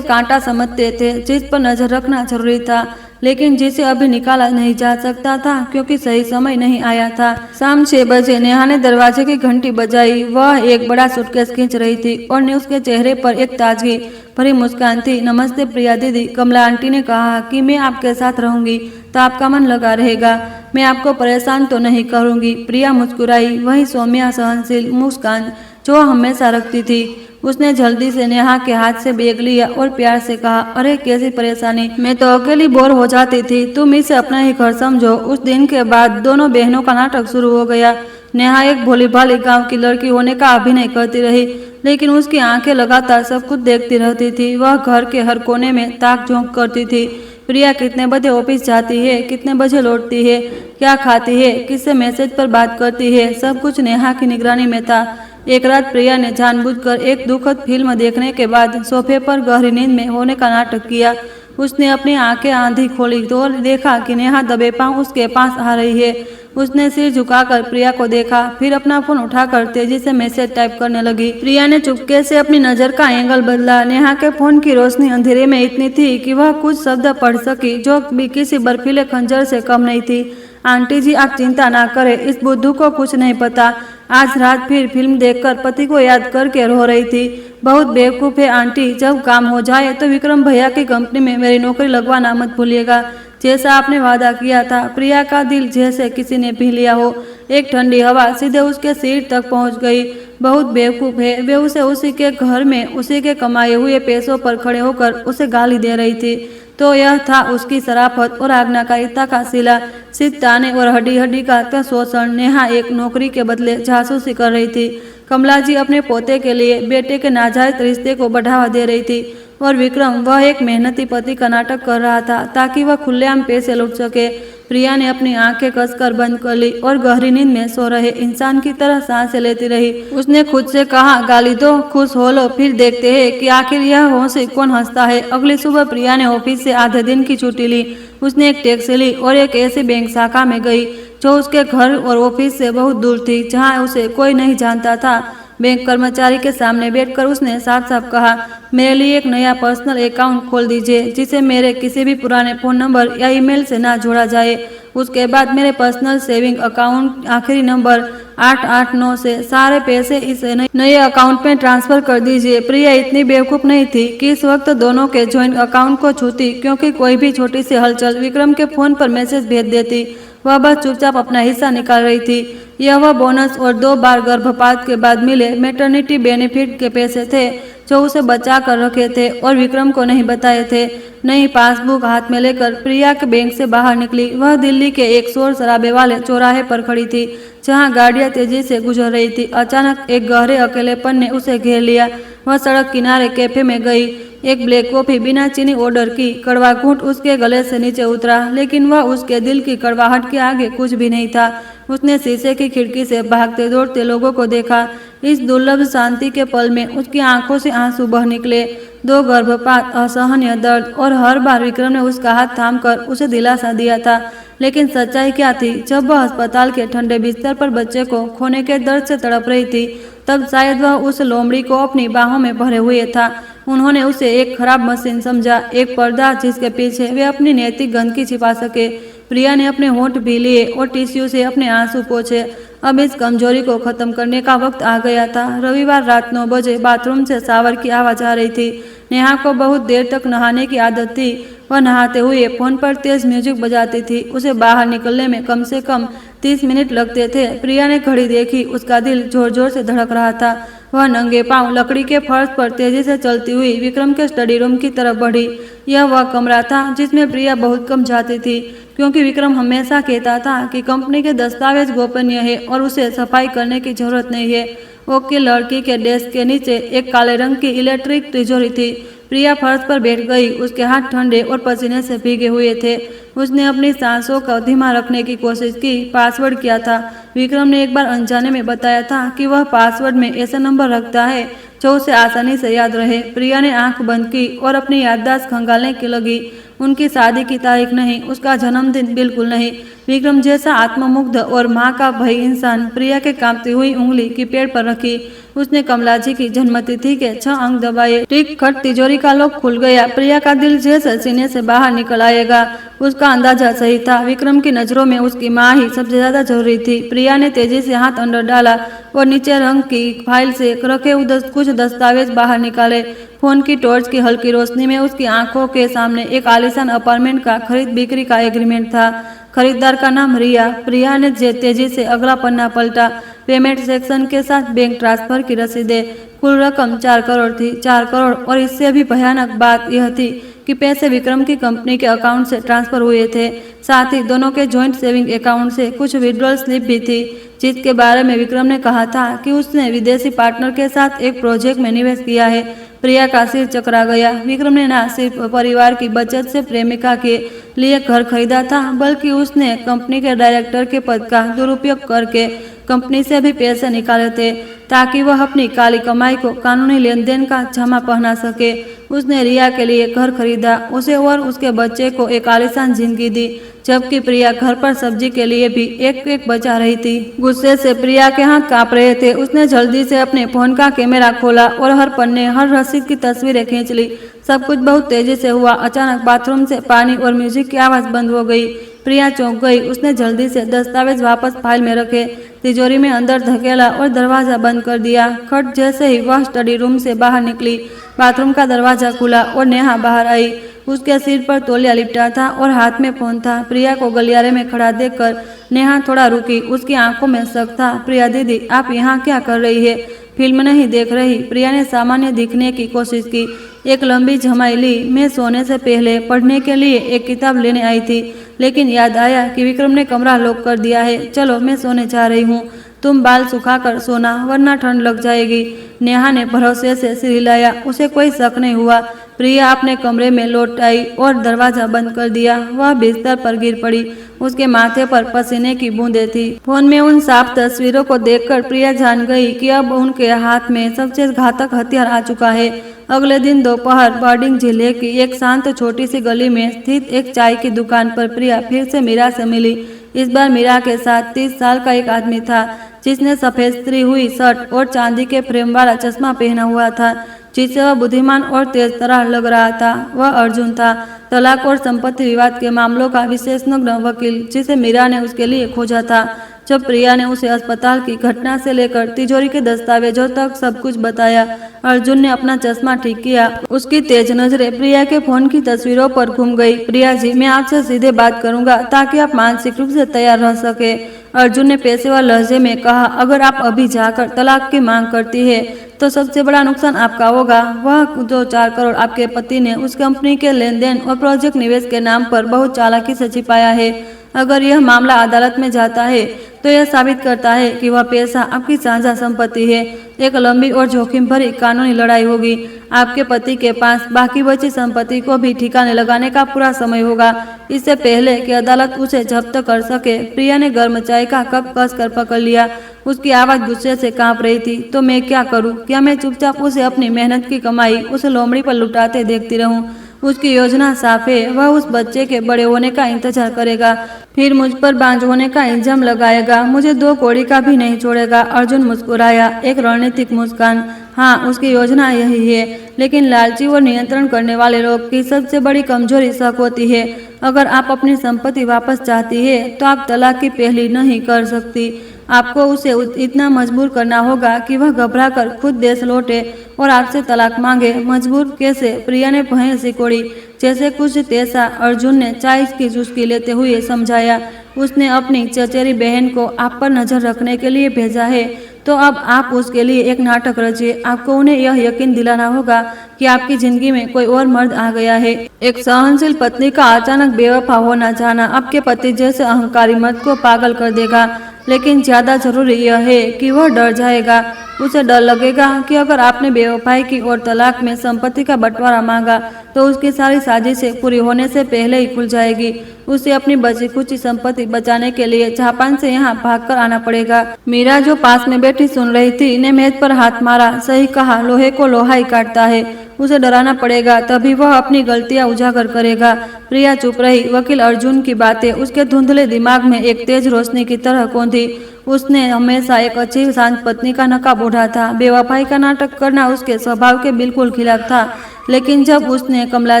Speaker 1: कांटा समझते थे, जिस पर नजर रखना जरूरी था, लेकिन जिसे अभी निकाला नहीं जा सकता था क्योंकि सही समय नहीं आया था। शाम 6 बजे नेहा ने दरवाजे की घंटी बजाई। वह एक बड़ा सूटकेस खींच रही थी और उसके चेहरे पर एक ताजगी भरी मुस्कान थी। नमस्ते प्रिया दीदी, कमला आंटी ने कहा कि मैं आपके साथ रहूंगी तो आपका मन लगा रहेगा, मैं आपको परेशान तो नहीं करूंगी। प्रिया मुस्कुराई, वही सौम्या सहनशील मुस्कान जो हमेशा रखती थी। उसने जल्दी से नेहा के हाथ से बैग लिया और प्यार से कहा, अरे कैसी परेशानी, मैं तो अकेली बोर हो जाती थी, तुम इसे अपना ही घर समझो। उस दिन के बाद दोनों बहनों का नाटक शुरू हो गया। नेहा एक भोली भाली गांव की लड़की होने का अभिनय करती रही, लेकिन उसकी आंखें लगातार सब कुछ देखती रहती थी। वह घर के हर कोने में ताक झोंक करती थी। प्रिया कितने बजे ऑफिस जाती है, कितने बजे लौटती है, क्या खाती है, किससे मैसेज पर बात करती है, सब कुछ नेहा की निगरानी में था। एक रात प्रिया ने जानबूझकर एक दुखद फिल्म देखने के बाद सोफे पर गहरी नींद में होने का नाटक किया। उसने अपनी आंखें आंधी खोली तो देखा कि नेहा दबे पांव उसके पास आ रही है। उसने सिर झुकाकर प्रिया को देखा, फिर अपना फोन उठाकर तेजी से मैसेज टाइप करने लगी। प्रिया ने चुपके से अपनी नजर का एंगल बदला। नेहा के फोन की रोशनी अंधेरे में इतनी थी कि वह कुछ शब्द पढ़ सकी, जो भी किसी बर्फीले खंजर से कम नहीं थी। आंटी जी आप चिंता ना करें, इस बुद्धू को कुछ नहीं पता। आज रात फिर फिल्म देखकर पति को याद करके रो रही थी। बहुत बेवकूफ है आंटी, जब काम हो जाए तो विक्रम भैया की कंपनी में मेरी नौकरी लगवाना मत भूलिएगा, जैसा आपने वादा किया था। प्रिया का दिल जैसे किसी ने पी लिया हो। एक ठंडी हवा सीधे उसके सिर तक पहुंच गई। बहुत बेवकूफ है, वे उसे उसी के घर में उसी के कमाए हुए पैसों पर खड़े होकर उसे गाली दे रही थी। तो यह था उसकी शराफत और आज्ञाकारिता का सिला, सिद्ध ताने और हड्डी हड्डी का शोषण। नेहा एक नौकरी के बदले जासूसी कर रही थी। कमला जी अपने पोते के लिए बेटे के नाजायज रिश्ते को बढ़ावा दे रही थी और विक्रम, वह एक मेहनती पति का नाटक कर रहा था ताकि वह खुलेआम पैसे लूट सके। प्रिया ने अपनी आंखें कसकर बंद कर ली और गहरी नींद में सो रहे इंसान की तरह सांसें लेती रही। उसने खुद से कहा, गाली दो, खुश हो लो, फिर देखते हैं कि आखिर यह हंसी कौन हंसता है। अगली सुबह प्रिया ने ऑफिस से आधे दिन की छुट्टी ली। उसने एक टैक्सी ली और एक ऐसी बैंक शाखा में गई जो उसके घर और ऑफिस से बहुत दूर थी, जहां उसे कोई नहीं जानता था। बैंक कर्मचारी के सामने बैठकर उसने साफ साफ कहा, मेरे लिए एक नया पर्सनल अकाउंट खोल दीजिए जिसे मेरे किसी भी पुराने फोन नंबर या ईमेल से ना जोड़ा जाए। उसके बाद मेरे पर्सनल सेविंग अकाउंट आखिरी नंबर 889 से सारे पैसे इस नए अकाउंट में ट्रांसफर कर दीजिए। प्रिया इतनी बेवकूफ नहीं थी कि इस वक्त दोनों के ज्वाइंट अकाउंट को छूती, क्योंकि कोई भी छोटी सी हलचल विक्रम के फोन पर मैसेज भेज देती। वह बस चुपचाप अपना हिस्सा निकाल रही थी। यह वह बोनस और 2 बार गर्भपात के बाद मिले मैटरनिटी बेनिफिट के पैसे थे जो उसे बचा कर रखे थे और विक्रम को नहीं बताए थे। नई पासबुक हाथ में लेकर प्रिया के बैंक से बाहर निकली। वह दिल्ली के एक शोर शराबे वाले चौराहे पर खड़ी थी, जहां गाड़ियां तेजी से गुजर रही थी। अचानक एक गहरे अकेलेपन ने उसे घेर लिया। वह सड़क किनारे कैफे में गई। एक ब्लैक कॉफी बिना चीनी ऑर्डर की। कड़वा घूंट उसके गले से नीचे उतरा, लेकिन वह उसके दिल की कड़वाहट के आगे कुछ भी नहीं था। उसने शीशे की खिड़की से भागते दौड़ते लोगों को देखा। इस दुर्लभ शांति के पल में उसकी आंखों से आंसू बह निकले। 2 गर्भपात, असहनीय दर्द, और हर बार विक्रम ने उसका हाथ थामकर उसे दिलासा दिया था। लेकिन सच्चाई क्या थी? जब वह अस्पताल के ठंडे बिस्तर पर बच्चे को खोने के दर्द से तड़प रही थी, तब शायद वह उस लोमड़ी को अपनी बाहों में भरे हुए था। उन्होंने उसे एक खराब मशीन समझा, एक पर्दा जिसके पीछे वे अपनी नैतिक गंदगी छिपा सके। प्रिया ने अपने होंठ भी लिए और टिश्यू से अपने आंसू पोंछे। अब इस कमजोरी को खत्म करने का वक्त आ गया था। रविवार रात 9 बजे बाथरूम से शावर की आवाज आ रही थी। नेहा को बहुत देर तक नहाने की आदत थी। वह नहाते हुए फोन पर तेज म्यूजिक बजाती थी। उसे बाहर निकलने में कम से कम 30 मिनट लगते थे। प्रिया ने घड़ी देखी। उसका दिल जोर जोर से धड़क रहा था। वह नंगे पांव लकड़ी के फर्श पर तेजी से चलती हुई विक्रम के स्टडी रूम की तरफ बढ़ी। यह वह कमरा था जिसमें प्रिया बहुत कम जाती थी, क्योंकि विक्रम हमेशा कहता था कि कंपनी के दस्तावेज गोपनीय है और उसे सफाई करने की जरूरत नहीं है। ओके लड़की के डेस्क के नीचे एक काले रंग की इलेक्ट्रिक तिजोरी थी। प्रिया फर्श पर बैठ गई। उसके हाथ ठंडे और पसीने से भीगे हुए थे। उसने अपनी सांसों को धीमा रखने की कोशिश की। पासवर्ड क्या था? विक्रम ने एक बार अनजाने में बताया था कि वह पासवर्ड में ऐसा नंबर रखता है जो उसे आसानी से याद रहे। प्रिया ने आंख बंद की और अपनी याददाश्त खंगालने की लगी। उनकी शादी की तारीख नहीं, उसका जन्मदिन बिल्कुल नहीं। विक्रम जैसा आत्ममुग्ध और माँ का भय इंसान प्रिया के कांपती हुई उंगली की पेड़ पर रखी। उसने कमला जी की जन्मतिथि के 6 अंक दबाए। टिक खट तिजोरी का लॉक खुल गया। प्रिया का दिल जैसे सीने से बाहर निकल आएगा। उसका अंदाजा सही था। विक्रम की नजरों में उसकी माँ ही सबसे ज्यादा जरूरी थी। प्रिया ने तेजी से हाथ अंदर डाला और नीचे रंग की फाइल से रखे कुछ दस्तावेज बाहर निकाले। फोन की टॉर्च की हल्की रोशनी में उसकी आंखों के सामने एक आलीशान अपार्टमेंट का खरीद बिक्री का एग्रीमेंट था। खरीदार का नाम रिया। प्रिया ने तेजी से अगला पन्ना पलटा। पेमेंट सेक्शन के साथ बैंक ट्रांसफर की रसीदें। कुल रकम 4 करोड़ थी। 4 करोड़। और इससे भी भयानक बात यह थी कि पैसे विक्रम की कंपनी के अकाउंट से ट्रांसफर हुए थे। साथ ही दोनों के जॉइंट सेविंग अकाउंट से कुछ विड्रॉल स्लिप भी थी, जिसके बारे में विक्रम ने कहा था कि उसने विदेशी पार्टनर के साथ एक प्रोजेक्ट में निवेश किया है। प्रिया का सिर चकरा गया। विक्रम ने न सिर्फ परिवार की बचत से प्रेमिका के लिए घर खरीदा था, बल्कि उसने कंपनी के डायरेक्टर के पद का दुरुपयोग करके कंपनी से भी पैसे निकाले थे, ताकि वह अपनी काली कमाई को कानूनी लेन देन का क्षमा पहना सके। उसने रिया के लिए घर खरीदा, उसे और उसके बच्चे को एक आलीशान जिंदगी दी, जबकि प्रिया घर पर सब्जी के लिए भी एक एक बचा रही थी। गुस्से से प्रिया के हाथ कांप रहे थे। उसने जल्दी से अपने फोन का कैमरा खोला और हर पन्ने, हर रसीद की तस्वीरें खींच ली। सब कुछ बहुत तेजी से हुआ। अचानक बाथरूम से पानी और म्यूजिक की आवाज बंद हो गई। प्रिया चौंक गई। उसने जल्दी से दस्तावेज वापस फाइल में रखे, तिजोरी में अंदर धकेला और दरवाजा बंद कर दिया। खट जैसे ही वह स्टडी रूम से बाहर निकली, बाथरूम का दरवाजा खुला और नेहा बाहर आई। उसके सिर पर तौलिया लिपटा था और हाथ में फोन था। प्रिया को गलियारे में खड़ा देखकर नेहा थोड़ा रुकी। उसकी आंखों में शक था। प्रिया दीदी, आप यहाँ क्या कर रही है? फिल्म नहीं देख रही? प्रिया ने सामान्य दिखने की कोशिश की। एक लंबी झमाई ली। मैं सोने से पहले पढ़ने के लिए एक किताब लेने आई थी, लेकिन याद आया कि विक्रम ने कमरा लॉक कर दिया है। चलो, मैं सोने जा रही हूँ। तुम बाल सुखाकर सोना, वरना ठंड लग जाएगी। नेहा ने भरोसे से सिर हिलाया। उसे कोई शक नहीं हुआ। प्रिया अपने कमरे में लौट आई और दरवाजा बंद कर दिया। वह बिस्तर पर गिर पड़ी। उसके माथे पर पसीने की बूंदें थी। फोन में उन साफ तस्वीरों को देखकर प्रिया जान गई कि अब उनके हाथ में सबसे घातक हथियार आ चुका है। अगले दिन दोपहर बर्डिंग जिले की एक शांत छोटी सी गली में स्थित एक चाय की दुकान पर प्रिया फिर से मीरा से मिली। इस बार मीरा के साथ 30 साल का एक आदमी था, जिसने सफेद इस्त्री हुई शर्ट और चांदी के फ्रेम वाला चश्मा पहना हुआ था, जिससे वह बुद्धिमान और तेज तरह लग रहा था। वह अर्जुन था, तलाक और संपत्ति विवाद के मामलों का विशेषज्ञ वकील, जिसे मीरा ने उसके लिए खोजा था। जब प्रिया ने उसे अस्पताल की घटना से लेकर तिजोरी के दस्तावेजों तक सब कुछ बताया, अर्जुन ने अपना चश्मा ठीक किया। उसकी तेज नजरें प्रिया के फोन की तस्वीरों पर घूम गई। प्रिया जी, मैं आपसे सीधे बात करूंगा ताकि आप मानसिक रूप से तैयार रह सके, अर्जुन ने पेशेवर लहजे में कहा। अगर आप अभी जाकर तलाक की मांग करती है तो सबसे बड़ा नुकसान आपका होगा। वह जो 4 करोड़ आपके पति ने उस कंपनी के लेन देन और प्रोजेक्ट निवेश के नाम पर बहुत चालाकी से छिपाया है, अगर यह मामला अदालत में जाता है तो यह साबित करता है कि वह पैसा आपकी साझा संपत्ति है। एक लंबी और जोखिम भरी कानूनी लड़ाई होगी। आपके पति के पास बाकी बची संपत्ति को भी ठिकाने लगाने का पूरा समय होगा, इससे पहले कि अदालत उसे जब्त कर सके। प्रिया ने गर्म चाय का कप कसकर पकड़ लिया। उसकी आवाज गुस्से से कांप रही थी। तो मैं क्या करूं? क्या मैं चुपचाप उसे अपनी मेहनत की कमाई उसे लोमड़ी पर लुटाते देखती रहूं? उसकी योजना साफ है। वह उस बच्चे के बड़े होने का इंतजार करेगा, फिर मुझ पर बांझ होने का इल्जाम लगाएगा, मुझे 2 कौड़ी का भी नहीं छोड़ेगा। अर्जुन मुस्कुराया, एक रणनीतिक मुस्कान। हाँ, उसकी योजना यही है, लेकिन लालची और नियंत्रण करने वाले लोग की सबसे बड़ी कमजोरी शक होती है। अगर आप अपनी संपत्ति वापस चाहती है तो आप तलाक की पहली नहीं कर सकती। आपको उसे इतना मजबूर करना होगा कि वह घबराकर खुद देश लौटे और आपसे तलाक मांगे। मजबूर कैसे? प्रिया ने भय सिकोड़ी। जैसे कुछ तेजा, अर्जुन ने चाय की चुस्की लेते हुए समझाया। उसने अपनी चचेरी बहन को आप पर नजर रखने के लिए भेजा है, तो अब आप उसके लिए एक नाटक रचिए। आपको उन्हें यह यकीन दिलाना होगा कि आपकी जिंदगी में कोई और मर्द आ गया है। एक सहनशील पत्नी का अचानक बेवफा होना चाहना आपके पति जैसे अहंकारी मर्द को पागल कर देगा, लेकिन ज्यादा जरूरी यह है कि वह डर जाएगा। उसे डर लगेगा कि अगर आपने बेवफाई की और तलाक में संपत्ति का बंटवारा मांगा तो उसकी सारी साजिशें पूरी होने से पहले ही खुल जाएगी। उसे अपनी बची खुची संपत्ति बचाने के लिए जापान से यहाँ भागकर आना पड़ेगा। मीरा जो पास में बैठी सुन रही थी ने मेज पर हाथ मारा। सही कहा, लोहे को लोहा ही काटता है। उसे डराना पड़ेगा, तभी वह अपनी गलतियां उजागर करेगा। प्रिया चुप रही। वकील अर्जुन की बातें उसके धुंधले दिमाग में एक तेज रोशनी की तरह कौंधी। उसने हमेशा एक अच्छी शांत पत्नी का नकाब ओढ़ा था। बेवफाई का नाटक करना उसके स्वभाव के बिल्कुल खिलाफ था, लेकिन जब उसने कमला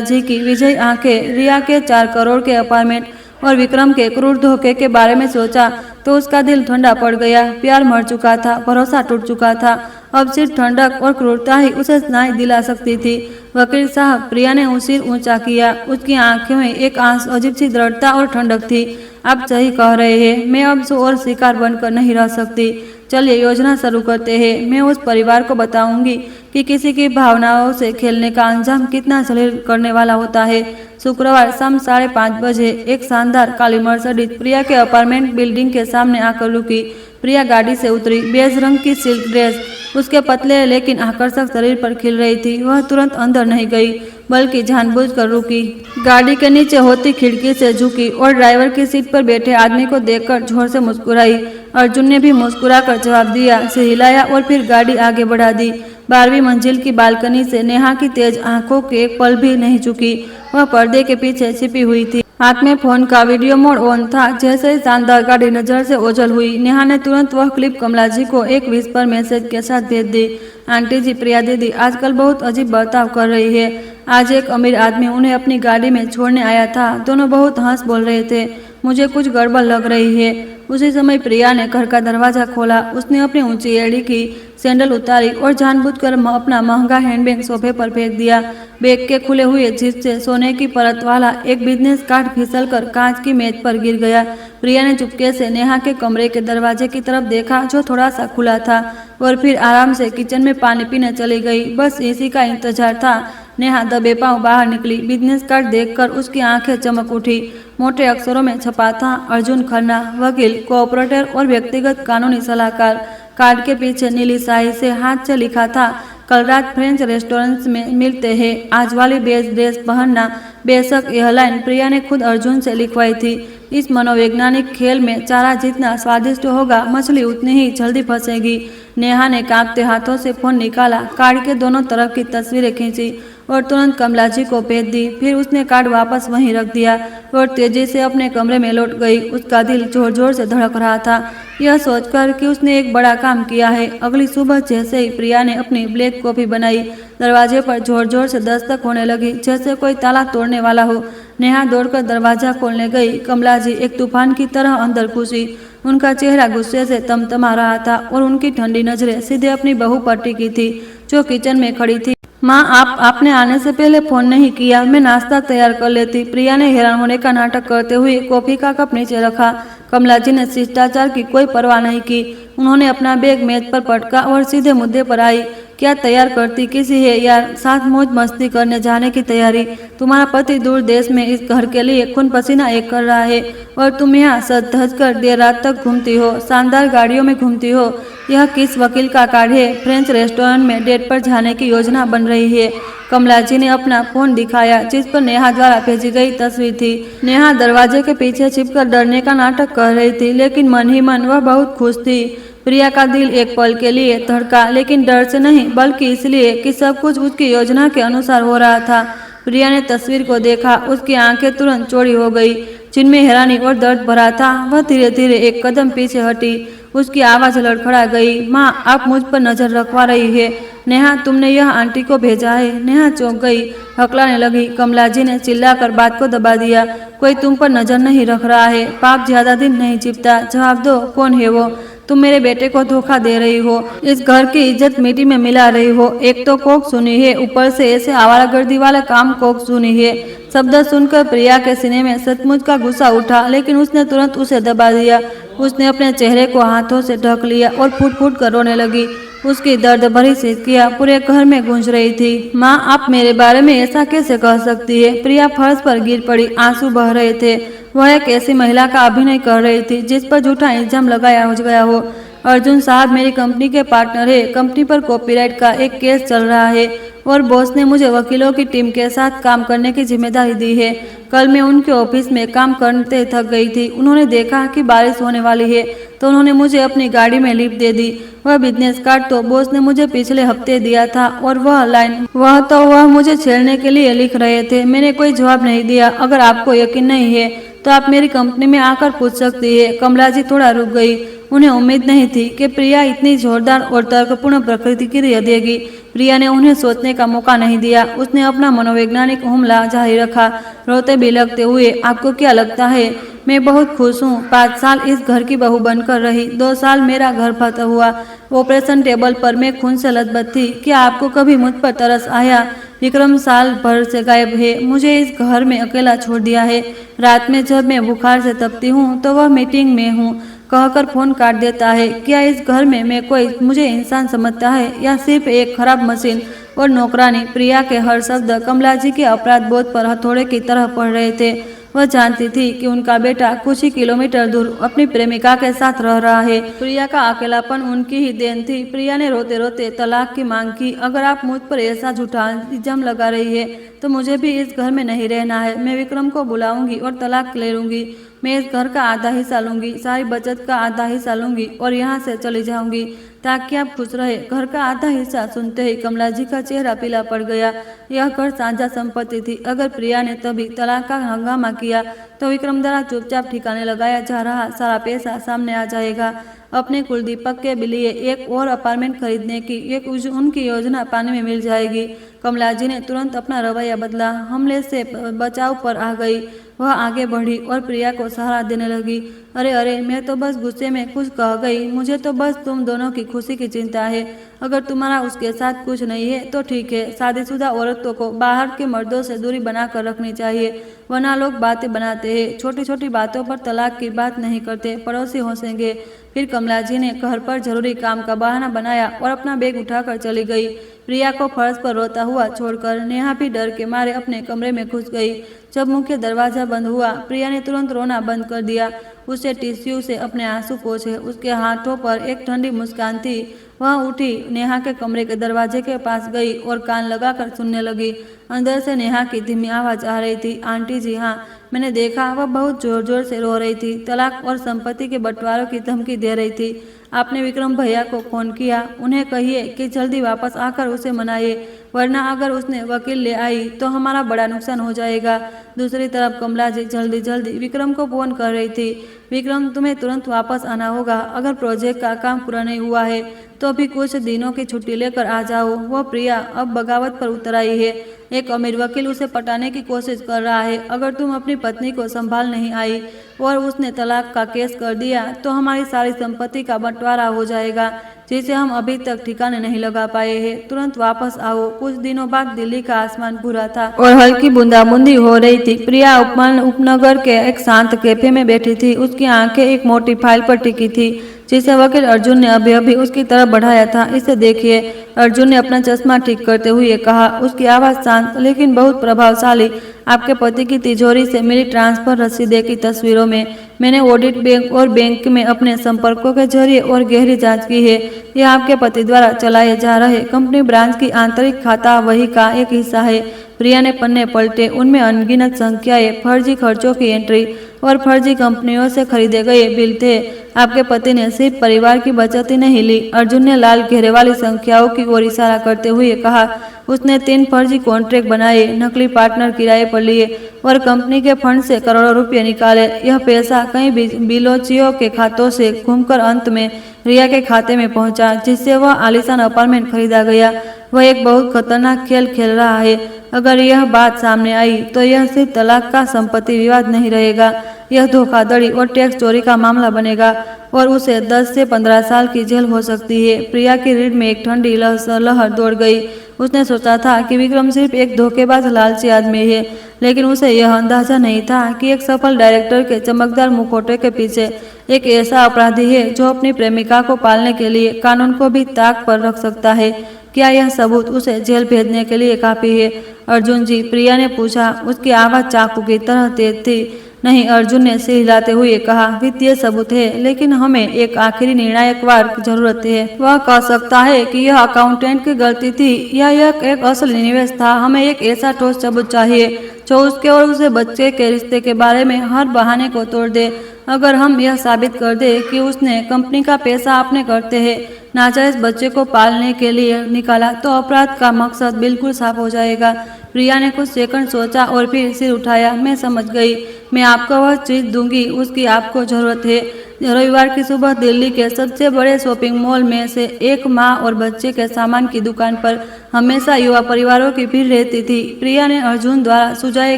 Speaker 1: जी की विजयी आंखें, रिया के 4 करोड़ के अपार्टमेंट और विक्रम के क्रूर धोखे के बारे में सोचा तो उसका दिल ठंडा पड़ गया। प्यार मर चुका था, भरोसा टूट चुका था। अब सिर्फ ठंडक और क्रूरता ही उसे न्याय दिला सकती थी। वकील साहब, प्रिया ने सिर ऊंचा किया। उसकी आंखों में एक अजीब सी दृढ़ता और ठंडक थी। आप सही कह रहे हैं, मैं अब और शिकार बनकर नहीं रह सकती। चलिए योजना शुरू करते हैं। मैं उस परिवार को बताऊंगी कि किसी की भावनाओं से खेलने का अंजाम कितना जलील करने वाला होता है। शुक्रवार शाम 5:30 बजे एक शानदार काली मर्सिडीज प्रिया के अपार्टमेंट बिल्डिंग के सामने आकर रुकी। प्रिया गाड़ी से उतरी। बेज रंग की सिल्क ड्रेस उसके पतले लेकिन आकर्षक शरीर पर खिल रही थी। वह तुरंत अंदर नहीं गई, बल्कि जानबूझकर रुकी। गाड़ी के नीचे होती खिड़की से झुकी और ड्राइवर की सीट पर बैठे आदमी को देखकर जोर से मुस्कुराई। अर्जुन ने भी मुस्कुराकर जवाब दिया, से हिलाया और फिर गाड़ी आगे बढ़ा दी। 12वीं मंजिल की बालकनी से नेहा की तेज आंखों के एक पल भी नहीं चुकी। वह पर्दे के पीछे छिपी हुई थी। हाथ में फोन का वीडियो मोड ऑन था। जैसे ही शानदार गाड़ी नजर से ओझल हुई, नेहा ने तुरंत वह क्लिप कमला जी को एक विस्पर मैसेज के साथ भेज दी। आंटी जी, प्रिया दीदी आजकल बहुत अजीब बर्ताव कर रही है। आज एक अमीर आदमी उन्हें अपनी गाड़ी में छोड़ने आया था। दोनों बहुत हंस बोल रहे थे। मुझे कुछ गड़बड़ लग रही है। उसी समय प्रिया ने घर का दरवाजा खोला। उसने अपनी ऊंची एड़ी की सैंडल उतारी और जानबूझकर अपना महंगा हैंडबैग सोफे पर फेंक दिया। बैग के खुले हुए जिप से सोने की परत वाला एक बिजनेस कार्ड फिसलकर कांच की मेज पर गिर गया। प्रिया ने चुपके से नेहा के कमरे के दरवाजे की तरफ देखा, जो थोड़ा सा खुला था, और फिर आराम से किचन में पानी पीने चली गई। बस इसी का इंतजार था। नेहा दबे पांव बाहर निकली। बिजनेस कार्ड देखकर उसकी आंखें चमक उठी। मोटे अक्षरों में छपा था, अर्जुन खन्ना, वकील, कोऑपरेटर और व्यक्तिगत कानूनी सलाहकार। कार्ड के पीछे नीली स्याही से हाथ से लिखा था, कल रात फ्रेंच रेस्टोरेंट में मिलते हैं। आज वाली बेज ड्रेस पहनना। बेशक यह लाइन प्रिया ने खुद अर्जुन से लिखवाई थी। इस मनोवैज्ञानिक खेल में चारा जितना स्वादिष्ट होगा, मछली उतनी ही जल्दी फंसेगी। नेहा ने कांपते हाथों से फोन निकाला, कार्ड के दोनों तरफ की तस्वीरें खींची और तुरंत कमला जी को भेज दी। फिर उसने कार्ड वापस वहीं रख दिया और तेजी से अपने कमरे में लौट गई। उसका दिल जोर जोर से धड़क रहा था, यह सोचकर कि उसने एक बड़ा काम किया है। अगली सुबह जैसे ही प्रिया ने अपनी ब्लैक कॉफी बनाई, दरवाजे पर जोर जोर से दस्तक होने लगी, जैसे कोई ताला तोड़ने वाला हो। नेहा दौड़कर दरवाजा खोलने गई। कमला जी एक तूफान की तरह अंदर घुसी। उनका चेहरा गुस्से से तमतमा रहा था और उनकी ठंडी नजरें सीधे अपनी बहू पर टिकी थी, जो किचन में खड़ी थी। माँ, आपने आने से पहले फोन नहीं किया, मैं नाश्ता तैयार कर लेती। प्रिया ने हैरान होने का नाटक करते हुए कॉफी का कप नीचे रखा। कमला जी ने शिष्टाचार की कोई परवाह नहीं की। उन्होंने अपना बैग मेज पर पटका और सीधे मुद्दे पर आई। क्या तैयार करती किसी है यार, साथ मौज मस्ती करने जाने की तैयारी। तुम्हारा पति दूर देश में इस घर के लिए खून पसीना एक कर रहा है और तुम यहाँ सज धज कर देर रात तक घूमती हो, शानदार गाड़ियों में घूमती हो। यह किस वकील का कार्ड है? फ्रेंच रेस्टोरेंट में डेट पर जाने की योजना बन रही है। कमला जी ने अपना फोन दिखाया, जिस पर नेहा द्वारा भेजी गई तस्वीर थी। नेहा दरवाजे के पीछे छिपकर डरने का नाटक कर रही थी, लेकिन मन ही मन वह बहुत खुश थी। प्रिया का दिल एक पल के लिए धड़का, लेकिन डर से नहीं, बल्कि इसलिए कि सब कुछ उसकी योजना के अनुसार हो रहा था। प्रिया ने तस्वीर को देखा, उसकी आंखें तुरंत चौड़ी हो गई, जिनमें हैरानी और दर्द भरा था। वह धीरे धीरे एक कदम पीछे हटी। उसकी आवाज लड़खड़ा गई, माँ, आप मुझ पर नजर रखवा रही है। नेहा, तुमने यह आंटी को भेजा है? नेहा चौंक गई, हकलाने लगी। कमला जी ने चिल्लाकर बात को दबा दिया, कोई तुम पर नजर नहीं रख रहा है। पाप ज्यादा दिन नहीं छिपता। जवाब दो, कौन है वो? तुम मेरे बेटे को धोखा दे रही हो, इस घर की इज्जत मिट्टी में मिला रही हो। एक तो कोक सुनी है, ऊपर से ऐसे आवारागर्दी वाला काम कोक सुनी है। शब्द सुनकर प्रिया के सीने में सचमुच का गुस्सा उठा, लेकिन उसने तुरंत उसे दबा दिया। उसने अपने चेहरे को हाथों से ढक लिया और फूट फूट कर रोने लगी। उसकी दर्द भरी सिसकियां पूरे घर में गूंज रही थी। माँ, आप मेरे बारे में ऐसा कैसे कह सकती है? प्रिया फर्श पर गिर पड़ी, आंसू बह रहे थे। वह एक ऐसी महिला का अभिनय कर रही थी जिस पर झूठा इल्जाम लगाया हो गया हो। अर्जुन साहब मेरी कंपनी के पार्टनर है। कंपनी पर कॉपीराइट का एक केस चल रहा है और बॉस ने मुझे वकीलों की टीम के साथ काम करने की जिम्मेदारी दी है। कल मैं उनके ऑफिस में काम करते थक गई थी। उन्होंने देखा कि बारिश होने वाली है तो उन्होंने मुझे अपनी गाड़ी में लिफ्ट दे दी। वह बिजनेस कार्ड तो बॉस ने मुझे पिछले हफ्ते दिया था और वह लाइन वह मुझे छेड़ने के लिए लिख रहे थे। मैंने कोई जवाब नहीं दिया। अगर आपको यकीन नहीं है तो आप मेरी कंपनी में आकर पूछ सकती है। कमला जी थोड़ा रुक गई। उन्हें उम्मीद नहीं थी कि प्रिया इतनी जोरदार और तर्कपूर्ण प्रतिक्रिया देगी। प्रिया ने उन्हें सोचने का मौका नहीं दिया। उसने अपना मनोवैज्ञानिक हमला जारी रखा, रोते बिलखते हुए, आपको क्या लगता है मैं बहुत खुश हूँ? 5 साल इस घर की बहू बनकर रही, 2 साल मेरा घर फतह हुआ, ऑपरेशन टेबल पर मैं खून से लथपथ थी। क्या आपको कभी मुझ पर तरस आया? विक्रम साल भर से गायब है, मुझे इस घर में अकेला छोड़ दिया है। रात में जब मैं बुखार से तपती हूँ तो वह मीटिंग में हूँ कहकर फोन काट देता है। क्या इस घर में मैं कोई मुझे इंसान समझता है या सिर्फ एक खराब मशीन और नौकरानी? प्रिया के हर शब्द कमला जी के अपराध बोध पर हथौड़े की तरह पड़ रहे थे। वह जानती थी कि उनका बेटा कुछ ही किलोमीटर दूर अपनी प्रेमिका के साथ रह रहा है। प्रिया का अकेलापन उनकी ही देन थी। प्रिया ने रोते रोते तलाक की मांग की। अगर आप मुझ पर ऐसा झूठा इल्जाम लगा रही है तो मुझे भी इस घर में नहीं रहना है। मैं विक्रम को बुलाऊंगी और तलाक ले लूंगी। मैं इस घर का आधा हिस्सा लूंगी, सारी बचत का आधा हिस्सा लूंगी और यहाँ से चली जाऊंगी ताकि आप खुश रहे। घर का आधा हिस्सा सुनते ही कमला जी का चेहरा पीला पड़ गया। यह घर साझा संपत्ति थी। अगर प्रिया ने तभी तलाक का हंगामा किया तो विक्रम द्वारा चुपचाप ठिकाने लगाया जा रहा सारा पैसा सामने आ जाएगा। अपने कुलदीपक के लिए एक और अपार्टमेंट खरीदने की एक उनकी योजना पानी में मिल जाएगी। कमला जी ने तुरंत अपना रवैया बदला, हमले से बचाव पर आ गई। वह आगे बढ़ी और प्रिया को सहारा देने लगी। अरे अरे, मैं तो बस गुस्से में कुछ कह गई। मुझे तो बस तुम दोनों की खुशी की चिंता है। अगर तुम्हारा उसके साथ कुछ नहीं है तो ठीक है। शादीशुदा औरतों को बाहर के मर्दों से दूरी बनाकर रखनी चाहिए, वरना लोग बातें बनाते हैं। छोटी छोटी बातों पर तलाक की बात नहीं करते, पड़ोसी हंसेंगे। फिर कमला जी ने घर पर जरूरी काम का बहाना बनाया और अपना बैग उठाकर चली गई। प्रिया को फर्श पर रोता हुआ छोड़कर नेहा भी डर के मारे अपने कमरे में घुस गई। जब मुख्य दरवाजा बंद हुआ, प्रिया ने तुरंत रोना बंद कर दिया उसे टिश्यू से अपने आंसू पोंछे। उसके हाथों पर एक ठंडी मुस्कान थी। वह उठी, नेहा के कमरे के दरवाजे के पास गई और कान लगाकर सुनने लगी। अंदर से नेहा की धीमी आवाज आ रही थी, आंटी जी हाँ, मैंने देखा। वह बहुत जोर जोर से रो रही थी, तलाक और संपत्ति के बंटवारों की धमकी दे रही थी। आपने विक्रम भैया को फोन किया, उन्हें कहिए कि जल्दी वापस आकर उसे मनाइए, वरना अगर उसने वकील ले आई तो हमारा बड़ा नुकसान हो जाएगा। दूसरी तरफ कमला जी जल्दी जल्दी विक्रम को फोन कर रही थी। विक्रम, तुम्हें तुरंत वापस आना होगा। अगर प्रोजेक्ट का काम पूरा नहीं हुआ है तो अभी कुछ दिनों की छुट्टी लेकर आ जाओ। वो प्रिया अब बगावत पर उतर आई है। एक अमीर वकील उसे पटाने की कोशिश कर रहा है। अगर तुम अपनी पत्नी को संभाल नहीं आई और उसने तलाक का केस कर दिया तो हमारी सारी संपत्ति का बंटवारा हो जाएगा, जिसे हम अभी तक ठिकाने नहीं लगा पाए हैं। तुरंत वापस आओ। कुछ दिनों बाद दिल्ली का आसमान भूरा था और हल्की बूंदाबूंदी हो रही थी। प्रिया उपनगर के एक शांत कैफे में बैठी थी। उसकी आंखें एक मोटी फाइल पर टिकी थी जिसे वकील अर्जुन ने अभी अभी उसकी तरफ बढ़ाया था। इसे देखिए, अर्जुन ने अपना चश्मा ठीक करते हुए कहा। उसकी आवाज शांत लेकिन बहुत प्रभावशाली। आपके पति की तिजोरी से मिली ट्रांसफर रसीदें की तस्वीरों में मैंने ऑडिट बैंक और बैंक में अपने संपर्कों के जरिए और गहरी जांच की है। यह आपके पति द्वारा चलाए जा रहे कंपनी ब्रांच की आंतरिक खाता वही का एक हिस्सा है। प्रिया ने पन्ने पलटे। उनमें अनगिनत संख्याएं, फर्जी खर्चों की एंट्री और फर्जी कंपनियों से खरीदे गए बिल थे। आपके पति ने सिर्फ परिवार की बचत ही नहीं ली। अर्जुन ने लाल घेरे वाली संख्याओं की ओर इशारा करते हुए कहा। उसने 3 फर्जी कॉन्ट्रैक्ट बनाए, नकली पार्टनर किराए पर लिए और कंपनी के फंड से करोड़ों रुपए निकाले। यह पैसा कई बिलोचियों के खातों से घूमकर अंत में रिया के खाते में पहुंचा, जिससे वह आलीशान अपार्टमेंट खरीदा गया। वह एक बहुत खतरनाक खेल खेल रहा है। अगर यह बात सामने आई तो यह सिर्फ तलाक का संपत्ति विवाद नहीं रहेगा, यह धोखाधड़ी और टैक्स चोरी का मामला बनेगा और उसे 10 से 15 साल की जेल हो सकती है। प्रिया की रीढ़ में एक ठंडी लहर दौड़ गई। उसने सोचा था कि विक्रम सिर्फ एक धोखेबाज लालची आदमी है, लेकिन उसे यह अंदाजा नहीं था कि एक सफल डायरेक्टर के चमकदार मुखौटे के पीछे एक ऐसा अपराधी है जो अपनी प्रेमिका को पालने के लिए कानून को भी ताक पर रख सकता है। क्या यह सबूत उसे जेल भेजने के लिए काफी है? अर्जुन जी, प्रिया ने पूछा। उसकी आवाज चाकू की तरह तेज थी। नहीं, अर्जुन ने सिर हिलाते हुए कहा। वित्तीय सबूत है, लेकिन हमें एक आखिरी निर्णायक वार की जरूरत है। वह कह सकता है कि यह अकाउंटेंट की गलती थी या यह एक असली निवेश था। हमें एक ऐसा ठोस सबूत चाहिए जो उसके और उसे बच्चे के रिश्ते के बारे में हर बहाने को तोड़ दे। अगर हम यह साबित कर दे कि उसने कंपनी का पैसा अपने करते हैं नाजायज बच्चे को पालने के लिए निकाला, तो अपराध का मकसद बिल्कुल साफ हो जाएगा। प्रिया ने कुछ सेकंड सोचा और फिर सिर उठाया। मैं समझ गई, मैं आपको वह चीज दूंगी, उसकी आपको जरूरत है। रविवार की सुबह दिल्ली के सबसे बड़े शॉपिंग मॉल में से एक माँ और बच्चे के सामान की दुकान पर हमेशा युवा परिवारों की भीड़ रहती थी। प्रिया ने अर्जुन द्वारा सुझाए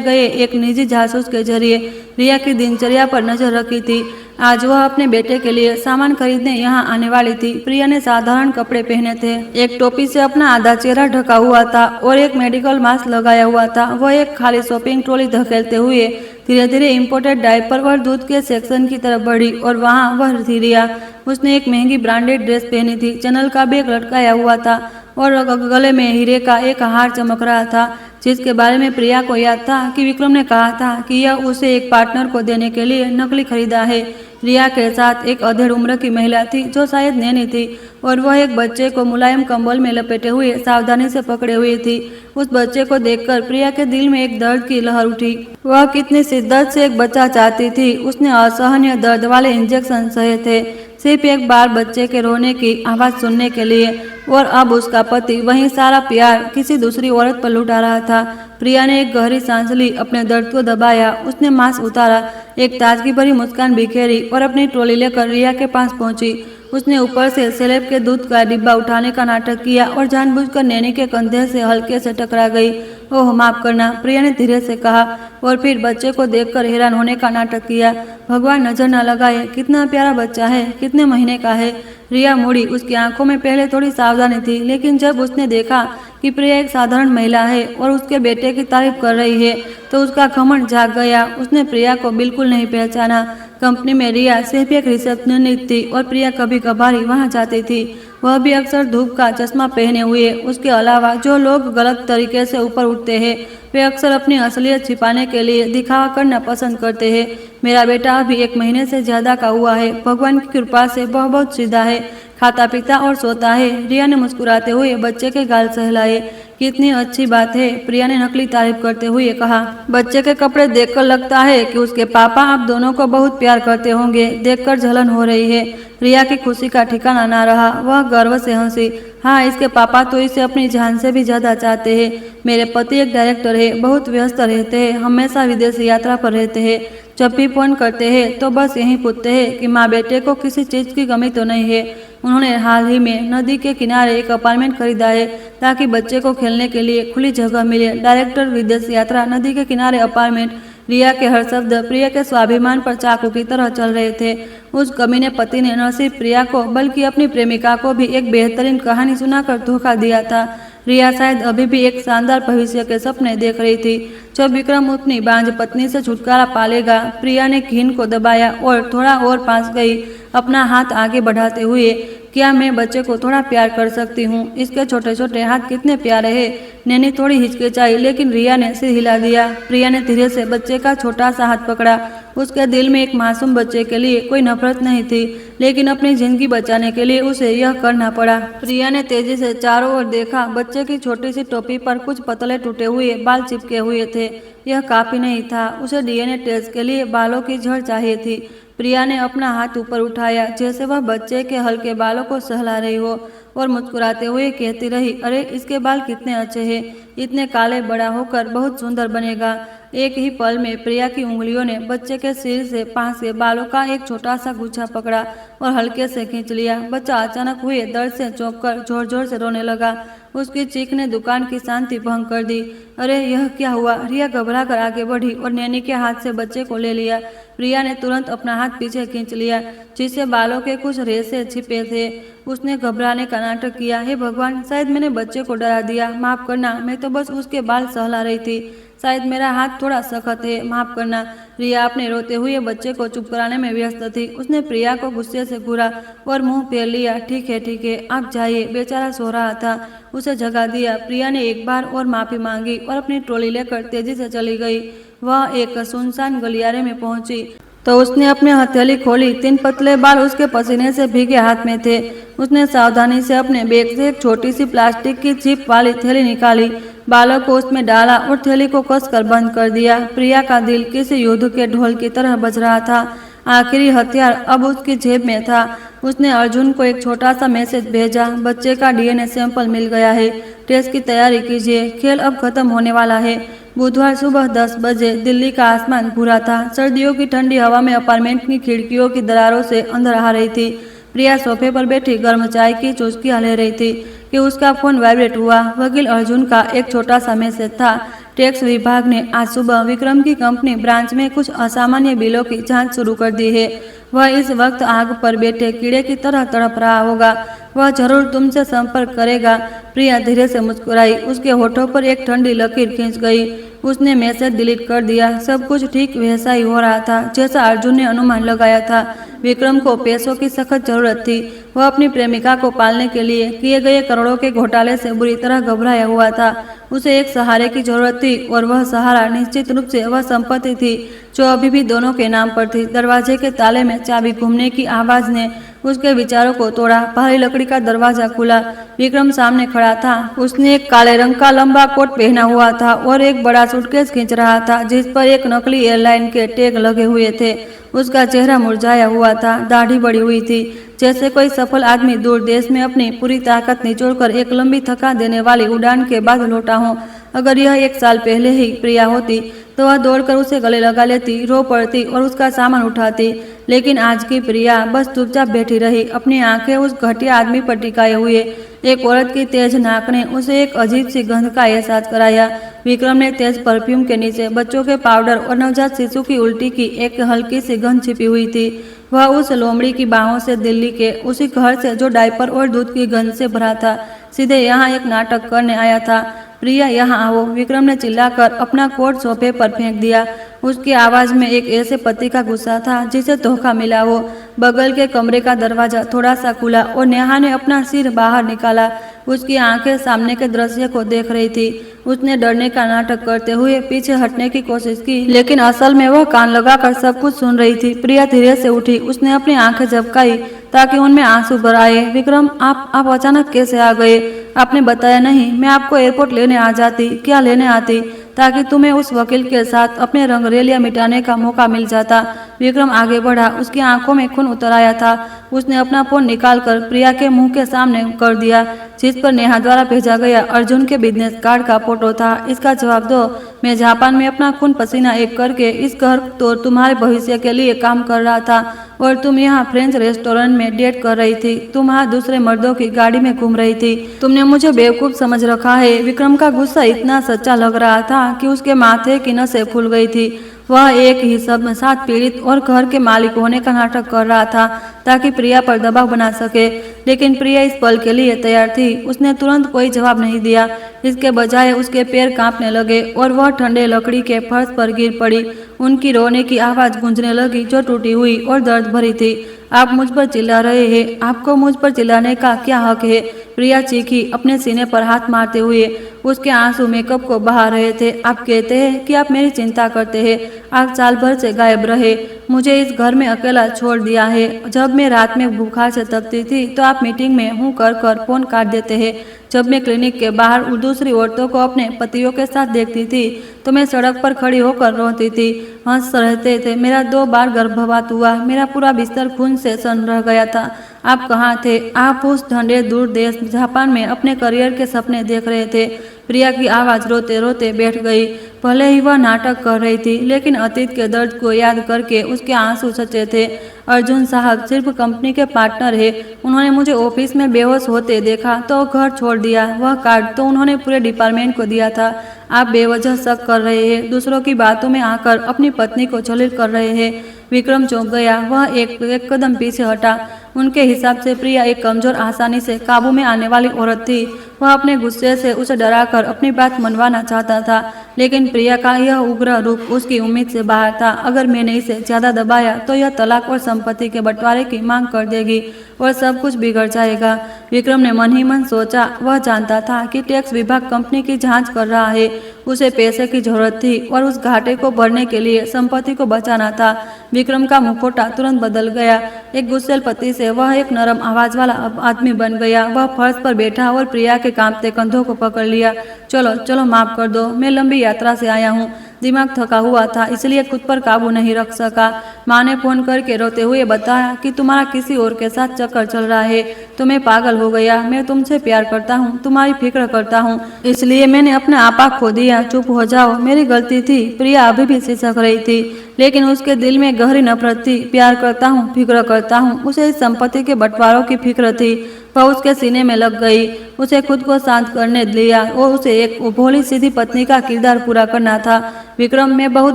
Speaker 1: गए एक निजी जासूस के जरिए रिया की दिनचर्या पर नजर रखी थी। आज वह अपने बेटे के लिए सामान खरीदने यहाँ आने वाली थी। प्रिया ने साधारण कपड़े पहने थे, एक टोपी से अपना आधा चेहरा ढका हुआ था और एक मेडिकल मास्क लगाया हुआ था। वह एक खाली शॉपिंग ट्रॉली धकेलते हुए धीरे धीरे इम्पोर्टेड डायपर और दूध के सेक्शन की तरफ बढ़ी और वहाँ वह थी रिया। उसने एक महंगी ब्रांडेड ड्रेस पहनी थी, चैनल का बैग लटकाया हुआ था और गले में हीरे का एक हार चमक रहा था, जिसके बारे में प्रिया को याद था कि विक्रम ने कहा था कि यह उसे एक पार्टनर को देने के लिए नकली खरीदा है। रिया के साथ एक अधेड़ उम्र की महिला थी जो शायद नैनी थी और वह एक बच्चे को मुलायम कंबल में लपेटे हुए सावधानी से पकड़े हुई थी। उस बच्चे को देखकर प्रिया के दिल में एक दर्द की लहर उठी। वह कितनी शिद्दत से एक बच्चा चाहती थी। उसने असहनीय दर्द वाले इंजेक्शन सहे थे सिर्फ एक बार बच्चे के रोने की आवाज सुनने के लिए, और अब उसका पति वही सारा प्यार किसी दूसरी औरत पर लुटा रहा था। प्रिया ने एक गहरी सांस ली, अपने दर्द को दबाया। उसने मास्क उतारा, एक ताजगी भरी मुस्कान बिखेरी और अपनी ट्रॉली लेकर रिया के पास पहुंची। उसने ऊपर से सेलेब के दूध का डिब्बा उठाने का नाटक किया और जानबूझकर नैनी के कंधे से हल्के से टकरा गई। ओह माफ करना, प्रिया ने धीरे से कहा और फिर बच्चे को देखकर हैरान होने का नाटक किया। भगवान नजर न लगाए, कितना प्यारा बच्चा है, कितने महीने का है। रिया मुड़ी। उसकी आंखों में पहले थोड़ी सावधानी थी, लेकिन जब उसने देखा कि प्रिया एक साधारण महिला है और उसके बेटे की तारीफ कर रही है तो उसका घमंड जाग गया। उसने प्रिया को बिल्कुल नहीं पहचाना। कंपनी में रिया सिर्फ एक रिसेप्शनिस्ट थी और प्रिया कभी कभार ही वहाँ जाती थी। वह भी अक्सर धूप का चश्मा पहने हुए। उसके अलावा जो लोग गलत तरीके से ऊपर उठते हैं वे अक्सर अपनी असलियत छिपाने के लिए दिखावा करना पसंद करते हैं। मेरा बेटा अभी 1 महीने से ज्यादा का हुआ है। भगवान की कृपा से वह बहुत सीधा है, खाता पीता और सोता है। रिया ने मुस्कुराते हुए बच्चे के गाल सहलाए। कितनी अच्छी बात है, प्रिया ने नकली तारीफ करते हुए कहा। बच्चे के कपड़े देखकर लगता है कि उसके पापा आप दोनों को बहुत प्यार करते होंगे। देखकर जलन हो रही है। रिया की खुशी का ठिकाना ना रहा। वह गर्व से हंसी। हाँ, इसके पापा तो इसे अपनी जान से भी ज्यादा चाहते हैं। मेरे पति एक डायरेक्टर है, बहुत व्यस्त रहते हैं, हमेशा विदेश यात्रा पर रहते हैं। जब भी फोन करते हैं तो बस यही पूछते हैं कि माँ बेटे को किसी चीज की कमी तो नहीं है। उन्होंने हाल ही में नदी के किनारे एक अपार्टमेंट खरीदा है ताकि बच्चे को खेलने के लिए खुली जगह मिले। डायरेक्टर विदेश यात्रा, नदी के किनारे अपार्टमेंट। रिया के हर शब्द प्रिया के स्वाभिमान पर चाकू की तरह चल रहे थे। उस कमीने पति ने न सिर्फ प्रिया को बल्कि अपनी प्रेमिका को भी एक बेहतरीन कहानी सुनाकर धोखा दिया था। रिया शायद अभी भी एक शानदार भविष्य के सपने देख रही थी। जब विक्रम अपनी बांझ पत्नी से छुटकारा पालेगा, प्रिया ने घिन को दबाया और थोड़ा और पास गई, अपना हाथ आगे बढ़ाते हुए। क्या मैं बच्चे को थोड़ा प्यार कर सकती हूँ? इसके छोटे छोटे हाथ कितने प्यारे हैं। नैनी थोड़ी हिचकिचाई लेकिन रिया ने सिर हिला दिया। प्रिया ने धीरे से बच्चे का छोटा सा हाथ पकड़ा। उसके दिल में एक मासूम बच्चे के लिए कोई नफरत नहीं थी, लेकिन अपनी जिंदगी बचाने के लिए उसे यह करना पड़ा। प्रिया ने तेजी से चारों ओर देखा। बच्चे की छोटी सी टोपी पर कुछ पतले टूटे हुए बाल चिपके हुए थे। यह काफी नहीं था, उसे डीएनए टेस्ट के लिए बालों की जड़ चाहिए थी। प्रिया ने अपना हाथ ऊपर उठाया जैसे वह बच्चे के हल्के बालों को सहला रही हो और मुस्कुराते हुए कहती रही, अरे इसके बाल कितने अच्छे हैं, इतने काले, बड़ा होकर बहुत सुंदर बनेगा। एक ही पल में प्रिया की उंगलियों ने बच्चे के सिर से पास के बालों का एक छोटा सा गुच्छा पकड़ा और हल्के से खींच लिया। बच्चा अचानक हुए दर्द से चौंककर जोर जोर से रोने लगा। उसकी चीख ने दुकान की शांति भंग कर दी। अरे यह क्या हुआ? रिया घबरा कर आगे बढ़ी और नैनी के हाथ से बच्चे को ले लिया। प्रिया ने तुरंत अपना हाथ पीछे खींच लिया जिससे बालों के कुछ रेशे छिपे थे। उसने घबराने का नाटक किया। हे भगवान, शायद मैंने बच्चे को डरा दिया, माफ करना, मैं तो बस उसके बाल सहला रही थी, शायद मेरा हाथ थोड़ा सख्त है, माफ करना। रिया अपने रोते हुए बच्चे को चुप कराने में व्यस्त थी। उसने प्रिया को गुस्से से घूरा और मुंह फेर लिया। ठीक है, आप जाइए, बेचारा सो रहा था, उसे जगा दिया। प्रिया ने एक बार और माफी मांगी और अपनी ट्रॉली लेकर तेजी से चली गई। वह एक सुनसान गलियारे में पहुंची तो उसने अपनी हथेली खोली। 3 पतले बाल उसके पसीने से भीगे हाथ में थे। उसने सावधानी से अपने बैग से एक छोटी सी प्लास्टिक की चिप वाली थैली निकाली, बालों को उसमें डाला और थैली को कसकर बंद कर दिया। प्रिया का दिल किसी युद्ध के ढोल की तरह बज रहा था। आखिरी हथियार अब उसकी जेब में था। उसने अर्जुन को एक छोटा सा मैसेज भेजा, बच्चे का डीएनए सैंपल मिल गया है, टेस्ट की तैयारी कीजिए, खेल अब खत्म होने वाला है। बुधवार सुबह 10 बजे दिल्ली का आसमान भूरा था। सर्दियों की ठंडी हवा में अपार्टमेंट की खिड़कियों की दरारों से अंदर आ रही थी। प्रिया सोफे पर बैठी गर्म चाय की चुस्कियां ले रही थी कि उसका फोन वाइब्रेट हुआ। वकील अर्जुन का एक छोटा सा मैसेज था। टैक्स विभाग ने आज सुबह विक्रम की कंपनी ब्रांच में कुछ असामान्य बिलों की जांच शुरू कर दी है। वह इस वक्त आग पर बैठे कीड़े की तरह तड़प रहा होगा। वह जरूर तुमसे संपर्क करेगा। प्रिया धीरे से मुस्कुराई। उसके होठों पर एक ठंडी लकीर खींच गई। उसने मैसेज डिलीट कर दिया। सब कुछ ठीक वैसा ही हो रहा था जैसा अर्जुन ने अनुमान लगाया था। विक्रम को पैसों की सख्त जरूरत थी। वह अपनी प्रेमिका को पालने के लिए किए गए करोड़ों के घोटाले से बुरी तरह घबराया हुआ था। उसे एक सहारे की जरूरत थी और वह सहारा निश्चित रूप से वह संपत्ति थी जो अभी भी दोनों के नाम पर थी। दरवाजे के ताले में चाबी घूमने की आवाज ने उसके विचारों को तोड़ा। भारी लकड़ी का दरवाजा खुला। विक्रम सामने खड़ा था। उसने एक काले रंग का लंबा कोट पहना हुआ था और एक बड़ा सूटकेस खींच रहा था जिस पर एक नकली एयरलाइन के टैग लगे हुए थे। उसका चेहरा मुरझाया हुआ था, दाढ़ी बढ़ी हुई थी, जैसे कोई सफल आदमी दूर देश में अपनी पूरी ताकत निचोड़कर एक लंबी थका देने वाली उड़ान के बाद लौटा हो। अगर यह 1 साल पहले ही प्रिया होती तो वह दौड़कर उसे गले लगा लेती, रो पड़ती और उसका सामान उठाती। लेकिन आज की प्रिया बस चुपचाप बैठी रही, अपनी आंखें उस घटिया आदमी पर टिकाए हुए। एक औरत की तेज नाक ने उसे एक अजीब सी गंध का एहसास कराया। विक्रम ने तेज परफ्यूम के नीचे बच्चों के पाउडर और नवजात शिशु की उल्टी की एक हल्की सी गंध छिपी हुई थी। वह उस लोमड़ी की बाहों से दिल्ली के उसी घर से जो डायपर और दूध की गंध से भरा था सीधे यहाँ एक नाटक करने आया था। प्रिया यहाँ आओ, विक्रम ने चिल्लाकर अपना कोट सोफे पर फेंक दिया। उसकी आवाज में एक ऐसे पति का गुस्सा था जिसे धोखा मिला हो। बगल के कमरे का दरवाजा थोड़ा सा खुला और नेहा ने अपना सिर बाहर निकाला। उसकी आंखें सामने के दृश्य को देख रही थी। उसने डरने का नाटक करते हुए पीछे हटने की कोशिश की, लेकिन असल में वह कान लगाकर सब कुछ सुन रही थी। प्रिया धीरे से उठी। उसने अपनी आंखें झपकाई ताकि उनमें आंसू भर आए। विक्रम, आप अचानक कैसे आ गए? आपने बताया नहीं। मैं आपको एयरपोर्ट लेने आ जाती। क्या लेने आती? ताकि तुम्हें उस वकील के साथ अपने रंगरेलियां मिटाने का मौका मिल जाता। विक्रम आगे बढ़ा। उसकी आंखों में खून उतर आया था। उसने अपना फोन निकालकर प्रिया के मुंह के सामने कर दिया, जिस पर नेहा द्वारा भेजा गया अर्जुन के बिजनेस कार्ड का फोटो था। इसका जवाब दो। मैं जापान में अपना खून पसीना एक करके इस घर तो तुम्हारे भविष्य के लिए काम कर रहा था और तुम यहाँ फ्रेंच रेस्टोरेंट में डेट कर रही थी। तुम वहाँ दूसरे मर्दों की गाड़ी में घूम रही थी। तुमने मुझे बेवकूफ समझ रखा है। विक्रम का गुस्सा इतना सच्चा लग रहा था कि उसके माथे की नसें फूल गई थी। वह एक ही सब साथ पीड़ित और घर के मालिक होने का नाटक कर रहा था ताकि प्रिया पर दबाव बना सके, लेकिन प्रिया इस पल के लिए तैयार थी। उसने तुरंत कोई जवाब नहीं दिया। इसके बजाय उसके पैर कांपने लगे और वह ठंडे लकड़ी के फर्श पर गिर पड़ी। उनकी रोने की आवाज गूंजने लगी जो टूटी हुई और दर्द भरी थी। आप मुझ पर चिल्ला रहे हैं। आपको मुझ पर चिल्लाने का क्या हक है? प्रिया चीखी, अपने सीने पर हाथ मारते हुए। उसके आंसू मेकअप को बहा रहे थे। आप कहते हैं कि आप मेरी चिंता करते हैं। आप साल भर से गायब रहे, मुझे इस घर में अकेला छोड़ दिया है। जब मैं रात में बुखार से तपती थी तो आप मीटिंग में हूँ कर फोन काट देते हैं। जब मैं क्लिनिक के बाहर दूसरी औरतों को अपने पतियों के साथ देखती थी तो मैं सड़क पर खड़ी होकर रोती थी। हंस रहते थे। मेरा 2 बार गर्भपात हुआ। मेरा पूरा बिस्तर खून से सन रह गया था। आप कहाँ थे? आप उस ठंडे दूर देश जापान में अपने करियर के सपने देख रहे थे। प्रिया की आवाज रोते रोते बैठ गई। भले ही वह नाटक कर रही थी, लेकिन अतीत के दर्द को याद करके उसके आंसू सच्चे थे। अर्जुन साहब सिर्फ कंपनी के पार्टनर है। उन्होंने मुझे ऑफिस में बेहोश होते देखा तो घर छोड़ दिया। वह कार्ड तो उन्होंने पूरे डिपार्टमेंट को दिया था। आप बेवजह शक कर रहे हैं, दूसरों की बातों में आकर अपनी पत्नी को जलील कर रहे हैं। विक्रम चौंक गया। वह एक कदम पीछे हटा। उनके हिसाब से प्रिया एक कमजोर, आसानी से काबू में आने वाली औरत थी। वह अपने गुस्से से उसे डराकर अपनी बात मनवाना चाहता था, लेकिन प्रिया का यह उग्र रूप उसकी उम्मीद से बाहर था। अगर मैंने इसे ज्यादा दबाया तो यह तलाक और संपत्ति के बंटवारे की मांग कर देगी और सब कुछ बिगड़ जाएगा। विक्रम ने मन ही मन सोचा। वह जानता था कि टैक्स विभाग कंपनी की जांच कर रहा है। उसे पैसे की जरूरत थी और उस घाटे को भरने के लिए संपत्ति को बचाना था। विक्रम का मुखौटा तुरंत बदल गया। एक गुस्सेल पति से वह एक नरम आवाज वाला आदमी बन गया। वह फर्श पर बैठा और प्रिया के कांपते कंधों को पकड़ लिया। चलो चलो, माफ कर दो। मैं लंबी यात्रा से आया हूँ। दिमाग थका हुआ था, इसलिए खुद पर काबू नहीं रख सका। माँ ने फोन करके रोते हुए बताया कि तुम्हारा किसी और के साथ चक्कर चल रहा है। तो मैं पागल हो गया। मैं तुमसे प्यार करता हूँ, तुम्हारी फिक्र करता हूँ, इसलिए मैंने अपना आपा खो दिया। चुप हो जाओ, मेरी गलती थी। प्रिया अभी भी सिसक रही थी, लेकिन उसके दिल में गहरी नफरत थी। प्यार करता हूँ, फिक्र करता हूँ। उसे इस संपत्ति के बंटवारों की फिक्र थी। वह उसके सीने में लग गई। उसे खुद को शांत करने दिया और उसे एक भोली सीधी पत्नी का किरदार पूरा करना था। विक्रम, मैं बहुत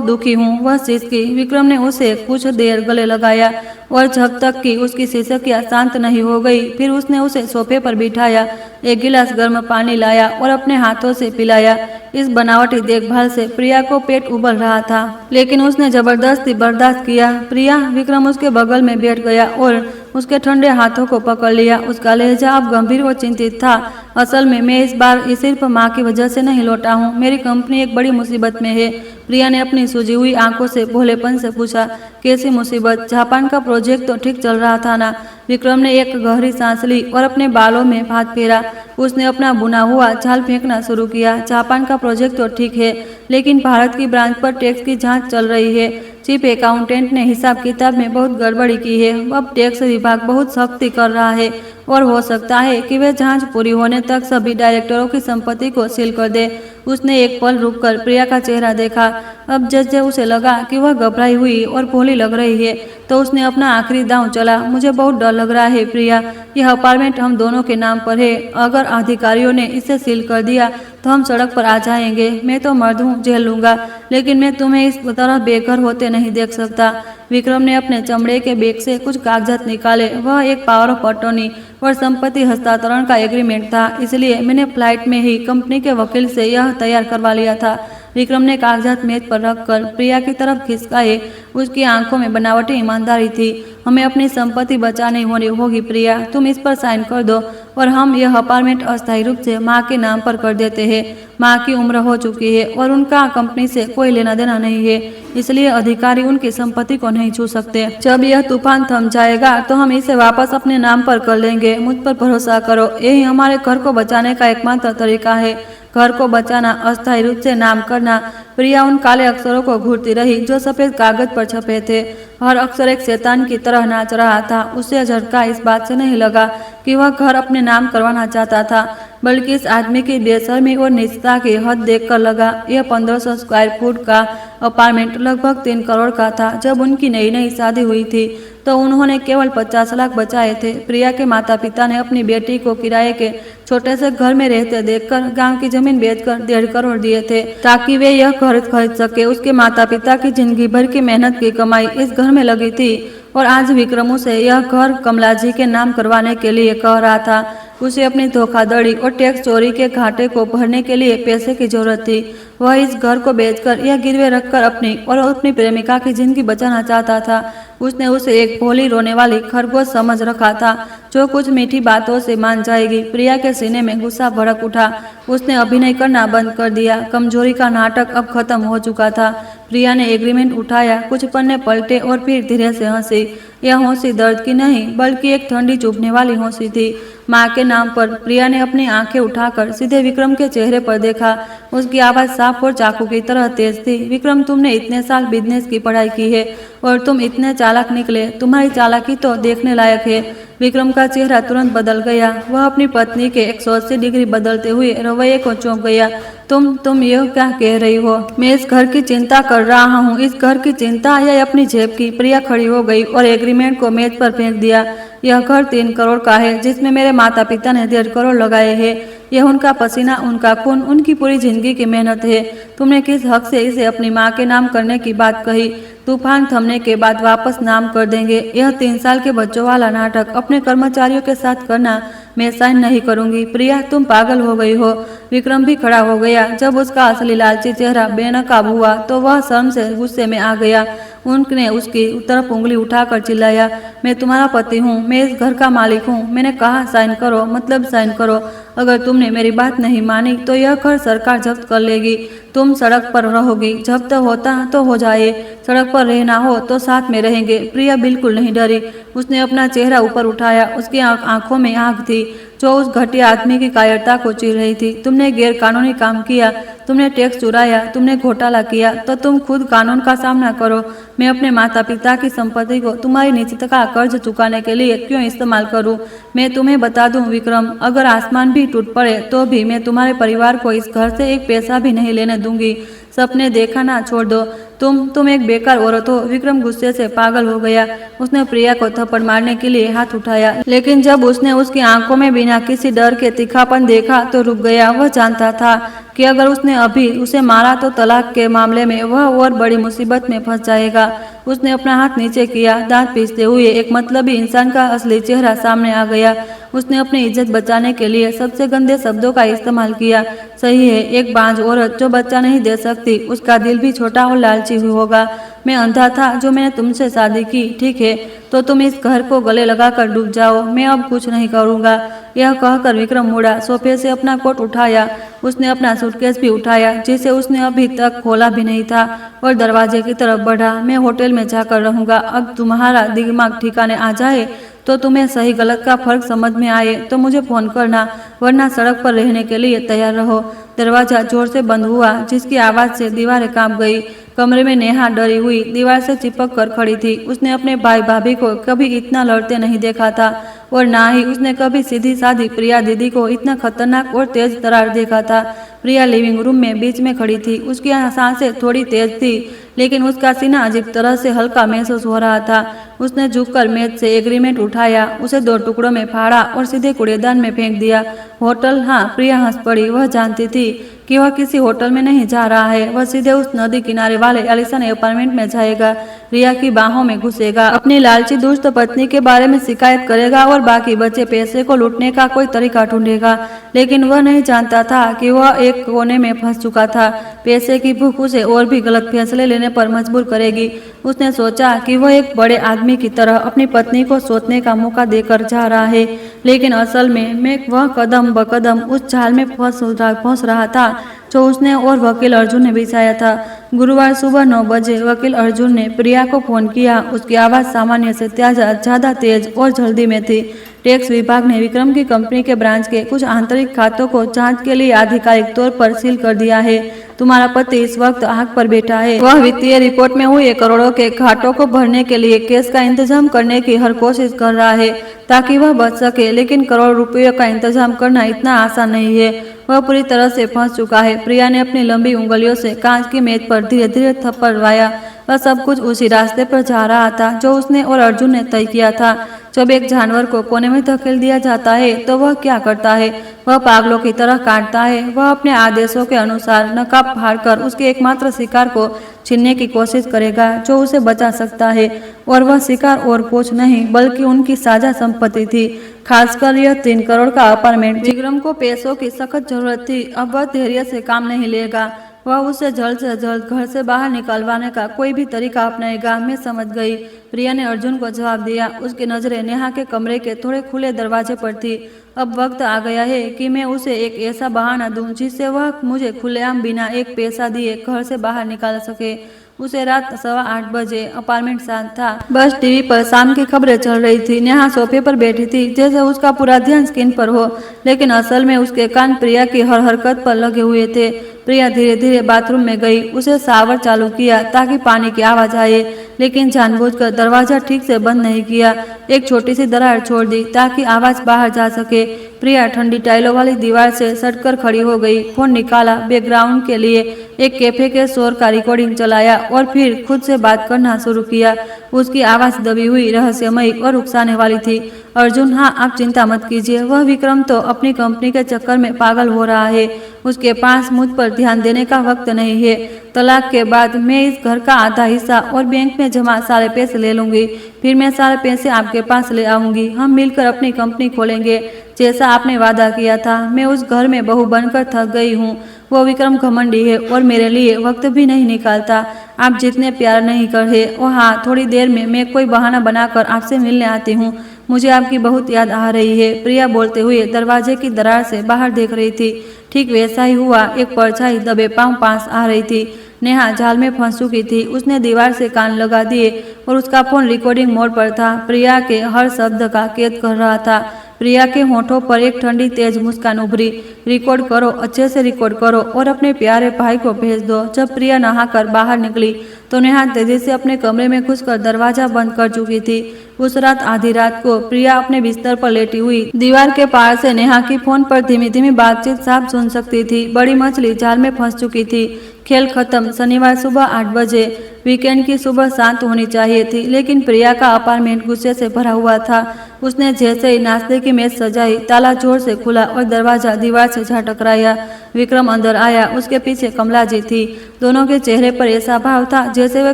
Speaker 1: दुखी हूँ। वह सिसकी। विक्रम ने उसे कुछ देर गले लगाया और जब तक कि उसकी सिसकियां शांत नहीं हो गई, फिर उसने उसे सोफे पर बिठाया, एक गिलास गर्म पानी लाया और अपने हाथों से पिलाया। इस बनावटी देखभाल से प्रिया को पेट उबल रहा था, लेकिन उसने जबरदस्ती बर्दाश्त किया। प्रिया, विक्रम उसके बगल में बैठ गया और उसके ठंडे हाथों को पकड़ लिया। उसका लहजा अब गंभीर और चिंतित था। असल में मैं इस बार सिर्फ माँ की वजह से नहीं लौटा हूँ। मेरी कंपनी एक बड़ी मुसीबत में है। प्रिया ने अपनी सूजी हुई आंखों से भोलेपन से पूछा। कैसी मुसीबत? जापान का प्रोजेक्ट तो ठीक चल रहा था ना? विक्रम ने एक गहरी सांस ली और अपने बालों में हाथ फेरा। उसने अपना बुना हुआ झाल फेंकना शुरू किया। जापान का प्रोजेक्ट तो ठीक है, लेकिन भारत की ब्रांच पर टैक्स की जांच चल रही है। चीफ अकाउंटेंट ने हिसाब किताब में बहुत गड़बड़ी की है। अब टैक्स विभाग बहुत सख्ती कर रहा है और हो सकता है कि वे जांच पूरी होने तक सभी डायरेक्टरों की संपत्ति को सील कर दे। उसने एक पल रुककर प्रिया का चेहरा देखा। अब जैसे उसे लगा कि वह घबराई हुई और भोली लग रही है, तो उसने अपना आखिरी दांव चला। मुझे बहुत डर लग रहा है प्रिया। यह अपार्टमेंट हम दोनों के नाम पर है। अगर अधिकारियों ने इसे सील कर दिया तो हम सड़क पर आ जाएंगे। मैं तो मर्द हूँ, झेल लूंगा, लेकिन मैं तुम्हें इस तरह बेघर होते नहीं देख सकता। विक्रम ने अपने चमड़े के बैग से कुछ कागजात निकाले। वह एक पावर ऑफ अटॉर्नी और संपत्ति हस्तांतरण का एग्रीमेंट था, इसलिए मैंने फ्लाइट में ही कंपनी के वकील से यह तैयार करवा लिया था। विक्रम ने कागजात मेज पर रखकर प्रिया की तरफ खिसकाए। उसकी आंखों में बनावटी ईमानदारी थी। हमें अपनी संपत्ति बचानी होगी प्रिया, तुम इस पर साइन कर दो और हम यह अपार्टमेंट अस्थायी रूप से माँ के नाम पर कर देते हैं। माँ की उम्र हो चुकी है और उनका कंपनी से कोई लेना देना नहीं है, इसलिए अधिकारी उनकी संपत्ति को नहीं छू सकते। जब यह तूफान थम जाएगा तो हम इसे वापस अपने नाम पर कर लेंगे। मुझ पर भरोसा करो, यही हमारे घर को बचाने का एकमात्र तरीका है। घर को बचाना, अस्थायी रूप से नाम करना। प्रिया उन काले अक्षरों को घूरती रही जो सफेद कागज पर छपे थे। हर अक्षर एक शैतान की तरह नाच रहा था। उसे झटका इस बात से नहीं लगा कि वह घर अपने नाम करवाना चाहता था, बल्कि इस आदमी की बेशर्मी और नीचता की हद देखकर लगा। यह 1500 स्क्वायर फुट का अपार्टमेंट लगभग 3 करोड़ का था। जब उनकी नई नई शादी हुई थी तो उन्होंने केवल 50 लाख बचाए थे। प्रिया के माता पिता ने अपनी बेटी को किराए के छोटे से घर में रहते देखकर गांव की जमीन बेचकर 1.5 करोड़ दिए थे ताकि वे यह घर खरीद सके। उसके माता पिता की जिंदगी भर की मेहनत की कमाई इस घर में लगी थी और आज विक्रम उसे यह घर कमला जी के नाम करवाने के लिए कह रहा था। उसे अपनी धोखाधड़ी और टैक्स चोरी के घाटे को भरने के लिए पैसे की जरूरत थी। वह इस घर को बेचकर या गिरवे रखकर अपनी और अपनी प्रेमिका की जिंदगी बचाना चाहता था। उसने उसे एक भोली रोने वाली खरगोश समझ रखा था जो कुछ मीठी बातों से मान जाएगी। प्रिया के सीने में गुस्सा भड़क उठा। उसने अभिनय करना बंद कर दिया। कमजोरी का नाटक अब खत्म हो चुका था। प्रिया ने एग्रीमेंट उठाया, कुछ पन्ने पलटे और फिर धीरे से हंसी। यह हंसी दर्द की नहीं बल्कि एक ठंडी चुभने वाली हंसी थी। माँ के नाम पर। प्रिया ने अपनी आंखें उठाकर सीधे विक्रम के चेहरे पर देखा। उसकी आवाज साफ और चाकू की तरह तेज थी। विक्रम, तुमने इतने साल बिजनेस की पढ़ाई की है और तुम इतने चालाक निकले। तुम्हारी चालाकी तो देखने लायक है। विक्रम का चेहरा तुरंत बदल गया। वह अपनी पत्नी के 180 डिग्री बदलते हुए रवैये को चौंक गया। तुम यह क्या कह रही हो? मैं इस घर की चिंता कर रहा हूँ। इस घर की चिंता या अपनी जेब की? प्रिया खड़ी हो गई और एग्रीमेंट को मेज पर फेंक दिया। यह घर 3 करोड़ का है जिसमें मेरे माता पिता ने 1.5 करोड़ लगाए हैं। यह उनका पसीना, उनका खून, उनकी पूरी जिंदगी की मेहनत है। तुमने किस हक से इसे अपनी माँ के नाम करने की बात कही? तूफान थमने के बाद वापस नाम कर देंगे। यह 3 साल के बच्चों वाला नाटक अपने कर्मचारियों के साथ करना मैं साइन नहीं करूंगी। प्रिया, तुम पागल हो गई हो। विक्रम भी खड़ा हो गया। जब उसका असली लालची चेहरा बेनकाब हुआ तो वह शर्म से गुस्से में आ गया। उनने उसकी तरफ उंगली उठाकर चिल्लाया, मैं तुम्हारा पति हूँ, मैं इस घर का मालिक हूँ। मैंने कहा साइन करो, मतलब साइन करो। अगर तुमने मेरी बात नहीं मानी तो यह घर सरकार जब्त कर लेगी। तुम सड़क पर रहोगी। जब्त होता तो हो जाए, सड़क पर रहना हो तो साथ में रहेंगे। प्रिया बिल्कुल नहीं डरी। उसने अपना चेहरा ऊपर उठाया। उसकी आंखों में आग थी जो उस घटिया आदमी की कायरता को चीर रही थी। तुमने गैर कानूनी काम किया, तुमने टैक्स चुराया, तुमने घोटाला किया, तो तुम खुद कानून का सामना करो। मैं अपने माता पिता की संपत्ति को तुम्हारी नीचता का कर्ज चुकाने के लिए क्यों इस्तेमाल करूं? मैं तुम्हें बता दूं विक्रम, अगर आसमान भी टूट पड़े तो भी मैं तुम्हारे परिवार को इस घर से एक पैसा भी नहीं लेने दूंगी। सपने देखा ना छोड़ दो। तुम एक बेकार औरत हो। विक्रम गुस्से से पागल हो गया। उसने प्रिया को थप्पड़ मारने के लिए हाथ उठाया, लेकिन जब उसने उसकी आंखों में बिना किसी डर के तीखापन देखा तो रुक गया। वह जानता था कि अगर उसने अभी उसे मारा तो तलाक के मामले में वह और बड़ी मुसीबत में फंस जाएगा। उसने अपना हाथ नीचे किया। दांत पीसते हुए एक मतलबी इंसान का असली चेहरा सामने आ गया। उसने अपनी इज्जत बचाने के लिए सबसे गंदे शब्दों का इस्तेमाल किया। सही है, एक बांझ औरत जो बच्चा नहीं दे सकती, उसका दिल भी छोटा और लालची होगा। मैं अंधा था जो मैंने तुमसे शादी की, ठीक है? तो तुम इस घर को गले लगाकर डूब जाओ। मैं अब कुछ नहीं करूँगा। यह कहकर विक्रम मुड़ा, सोफे से अपना कोट उठाया। उसने अपना सूटकेस भी उठाया जिसे उसने अभी तक खोला भी नहीं था और दरवाजे की तरफ बढ़ा। मैं होटल में जाकर रहूँगा। अब तुम्हारा दिमाग ठिकाने आ जाए तो तुम्हें सही गलत का फर्क समझ में आए तो मुझे फोन करना, वरना सड़क पर रहने के लिए तैयार रहो। दरवाजा जोर से बंद हुआ जिसकी आवाज से दीवारें कांप गई। कमरे में नेहा डरी हुई दीवार से चिपक कर खड़ी थी। उसने अपने भाई भाभी को कभी इतना लड़ते नहीं देखा था और ना ही उसने कभी सीधी सादी प्रिया दीदी को इतना खतरनाक और तेज तरार देखा था। प्रिया लिविंग रूम में बीच में खड़ी थी। उसकी सांसें थोड़ी तेज थी लेकिन उसका सीना अजीब तरह से हल्का महसूस हो रहा था। उसने झुककर मेज से एग्रीमेंट उठाया, उसे 2 टुकड़ों में फाड़ा और सीधे कूड़ेदान में फेंक दिया। होटल? हाँ, प्रिया हंस पड़ी। वह जानती थी कि वह किसी होटल में नहीं जा रहा है, वह सीधे उस नदी किनारे वाले आलीशान अपार्टमेंट में जाएगा, रिया की बाहों में घुसेगा, अपनी लालची दुष्ट पत्नी के बारे में शिकायत करेगा और बाकी बचे पैसे को लूटने का कोई तरीका ढूंढेगा। लेकिन वह नहीं जानता था कि वह एक कोने में फंस चुका था। पैसे की भूख उसे और भी गलत फैसले लेने पर मजबूर करेगी। उसने सोचा कि वह एक बड़े आदमी की तरह अपनी पत्नी को सोचने का मौका देकर जा रहा है, लेकिन असल में वह कदम ब कदम उस जाल में फंस रहा था जो उसने और वकील अर्जुन ने बिछाया था। गुरुवार सुबह 9 बजे वकील अर्जुन ने प्रिया को फोन किया। उसकी आवाज़ सामान्य से ज़्यादा तेज और जल्दी में थी। टैक्स विभाग ने विक्रम की कंपनी के ब्रांच के कुछ आंतरिक खातों को जांच के लिए आधिकारिक तौर पर सील कर दिया है। तुम्हारा पति इस वक्त आग पर बैठा है। वह वित्तीय रिपोर्ट में हुए करोड़ों के घाटों को भरने के लिए कैश का इंतजाम करने की हर कोशिश कर रहा है ताकि वह बच सके, लेकिन करोड़ रुपयों का इंतजाम करना इतना आसान नहीं है। वह पूरी तरह से फंस चुका है। प्रिया ने अपनी लंबी उंगलियों से कांच की मेज पर धीरे धीरे थप्पड़वाया। वह सब कुछ उसी रास्ते पर जा रहा था जो उसने और अर्जुन ने तय किया था। जब एक जानवर को कोने में धकेल दिया जाता है तो वह क्या करता है? वह पागलों की तरह काटता है। वह अपने आदेशों के अनुसार नकाब फाड़कर उसके एकमात्र शिकार को छीनने की कोशिश करेगा जो उसे बचा सकता है, और वह शिकार और कुछ नहीं बल्कि उनकी साझा संपत्ति थी, खासकर यह 3 करोड़ का अपार्टमेंट। विक्रम को पैसों की सख्त जरूरत थी। अब वह धैर्य से काम नहीं लेगा। वह उसे जल्द से जल्द घर से बाहर निकलवाने का कोई भी तरीका अपनाएगा। मैं समझ गई, प्रिया ने अर्जुन को जवाब दिया। उसकी नजरें नेहा के कमरे के थोड़े खुले दरवाजे पर थी। अब वक्त आ गया है कि मैं उसे एक ऐसा बहाना दूं जिससे वह मुझे खुलेआम बिना एक पैसा दिए घर से बाहर निकाल सके। उसे रात 8:15 बजे अपार्टमेंट शांत था। बस टीवी पर शाम की खबरें चल रही थी। नेहा सोफे पर बैठी थी जैसे उसका पूरा ध्यान स्क्रीन पर हो, लेकिन असल में उसके कान प्रिया की हर हरकत पर लगे हुए थे। प्रिया धीरे धीरे बाथरूम में गई। उसे शावर चालू किया ताकि पानी की आवाज आए, लेकिन जानबूझकर दरवाजा ठीक से बंद नहीं किया। एक छोटी सी दरार छोड़ दी ताकि आवाज बाहर जा सके। प्रिया ठंडी टाइलों वाली दीवार से सटकर खड़ी हो गई। फोन निकाला, बैकग्राउंड के लिए एक कैफे के शोर का रिकॉर्डिंग चलाया और फिर खुद से बात करना शुरू किया। उसकी आवाज दबी हुई, रहस्यमयी और उकसाने वाली थी। अर्जुन, हाँ, आप चिंता मत कीजिए। वह विक्रम तो अपनी कंपनी के चक्कर में पागल हो रहा है। उसके पास मुझ पर ध्यान देने का वक्त नहीं है। तलाक के बाद मैं इस घर का आधा हिस्सा और बैंक में जमा सारे पैसे ले लूंगी। फिर मैं सारे पैसे आपके पास ले आऊंगी। हम मिलकर अपनी कंपनी खोलेंगे जैसा आपने वादा किया था। मैं उस घर में बहू बनकर थक गई हूँ। वो विक्रम घमंडी है और मेरे लिए वक्त भी नहीं निकालता। आप जितने प्यार नहीं करे। और हाँ, थोड़ी देर में मैं कोई बहाना बनाकर आपसे मिलने आती हूँ। मुझे आपकी बहुत याद आ रही है। प्रिया बोलते हुए दरवाजे की दरार से बाहर देख रही थी। ठीक वैसा ही हुआ। एक परछाई दबे पांव पास आ रही थी। नेहा जाल में फंस चुकी थी। उसने दीवार से कान लगा दिए और उसका फोन रिकॉर्डिंग मोड पर था। प्रिया के हर शब्द का कैद कर रहा था। प्रिया के होठों पर एक ठंडी तेज मुस्कान उभरी। रिकॉर्ड करो, अच्छे से रिकॉर्ड करो और अपने प्यारे भाई को भेज दो। जब प्रिया नहाकर बाहर निकली तो नेहा तेजी से अपने कमरे में घुसकर दरवाजा बंद कर चुकी थी। उस रात आधी रात को प्रिया अपने बिस्तर पर लेटी हुई दीवार के पार से नेहा की फोन पर धीमी धीमी बातचीत साफ सुन सकती थी। बड़ी मछली जाल में फंस चुकी थी। खेल खत्म। शनिवार सुबह 8 बजे। वीकेंड की सुबह शांत होनी चाहिए थी, लेकिन प्रिया का अपार्टमेंट गुस्से से भरा हुआ था। उसने जैसे ही नाश्ते की मेज सजाई, ताला जोर से खुला और दरवाजा दीवार से जा टकराया। विक्रम अंदर आया। उसके पीछे कमला जी थी। दोनों के चेहरे पर ऐसा भाव था जैसे वे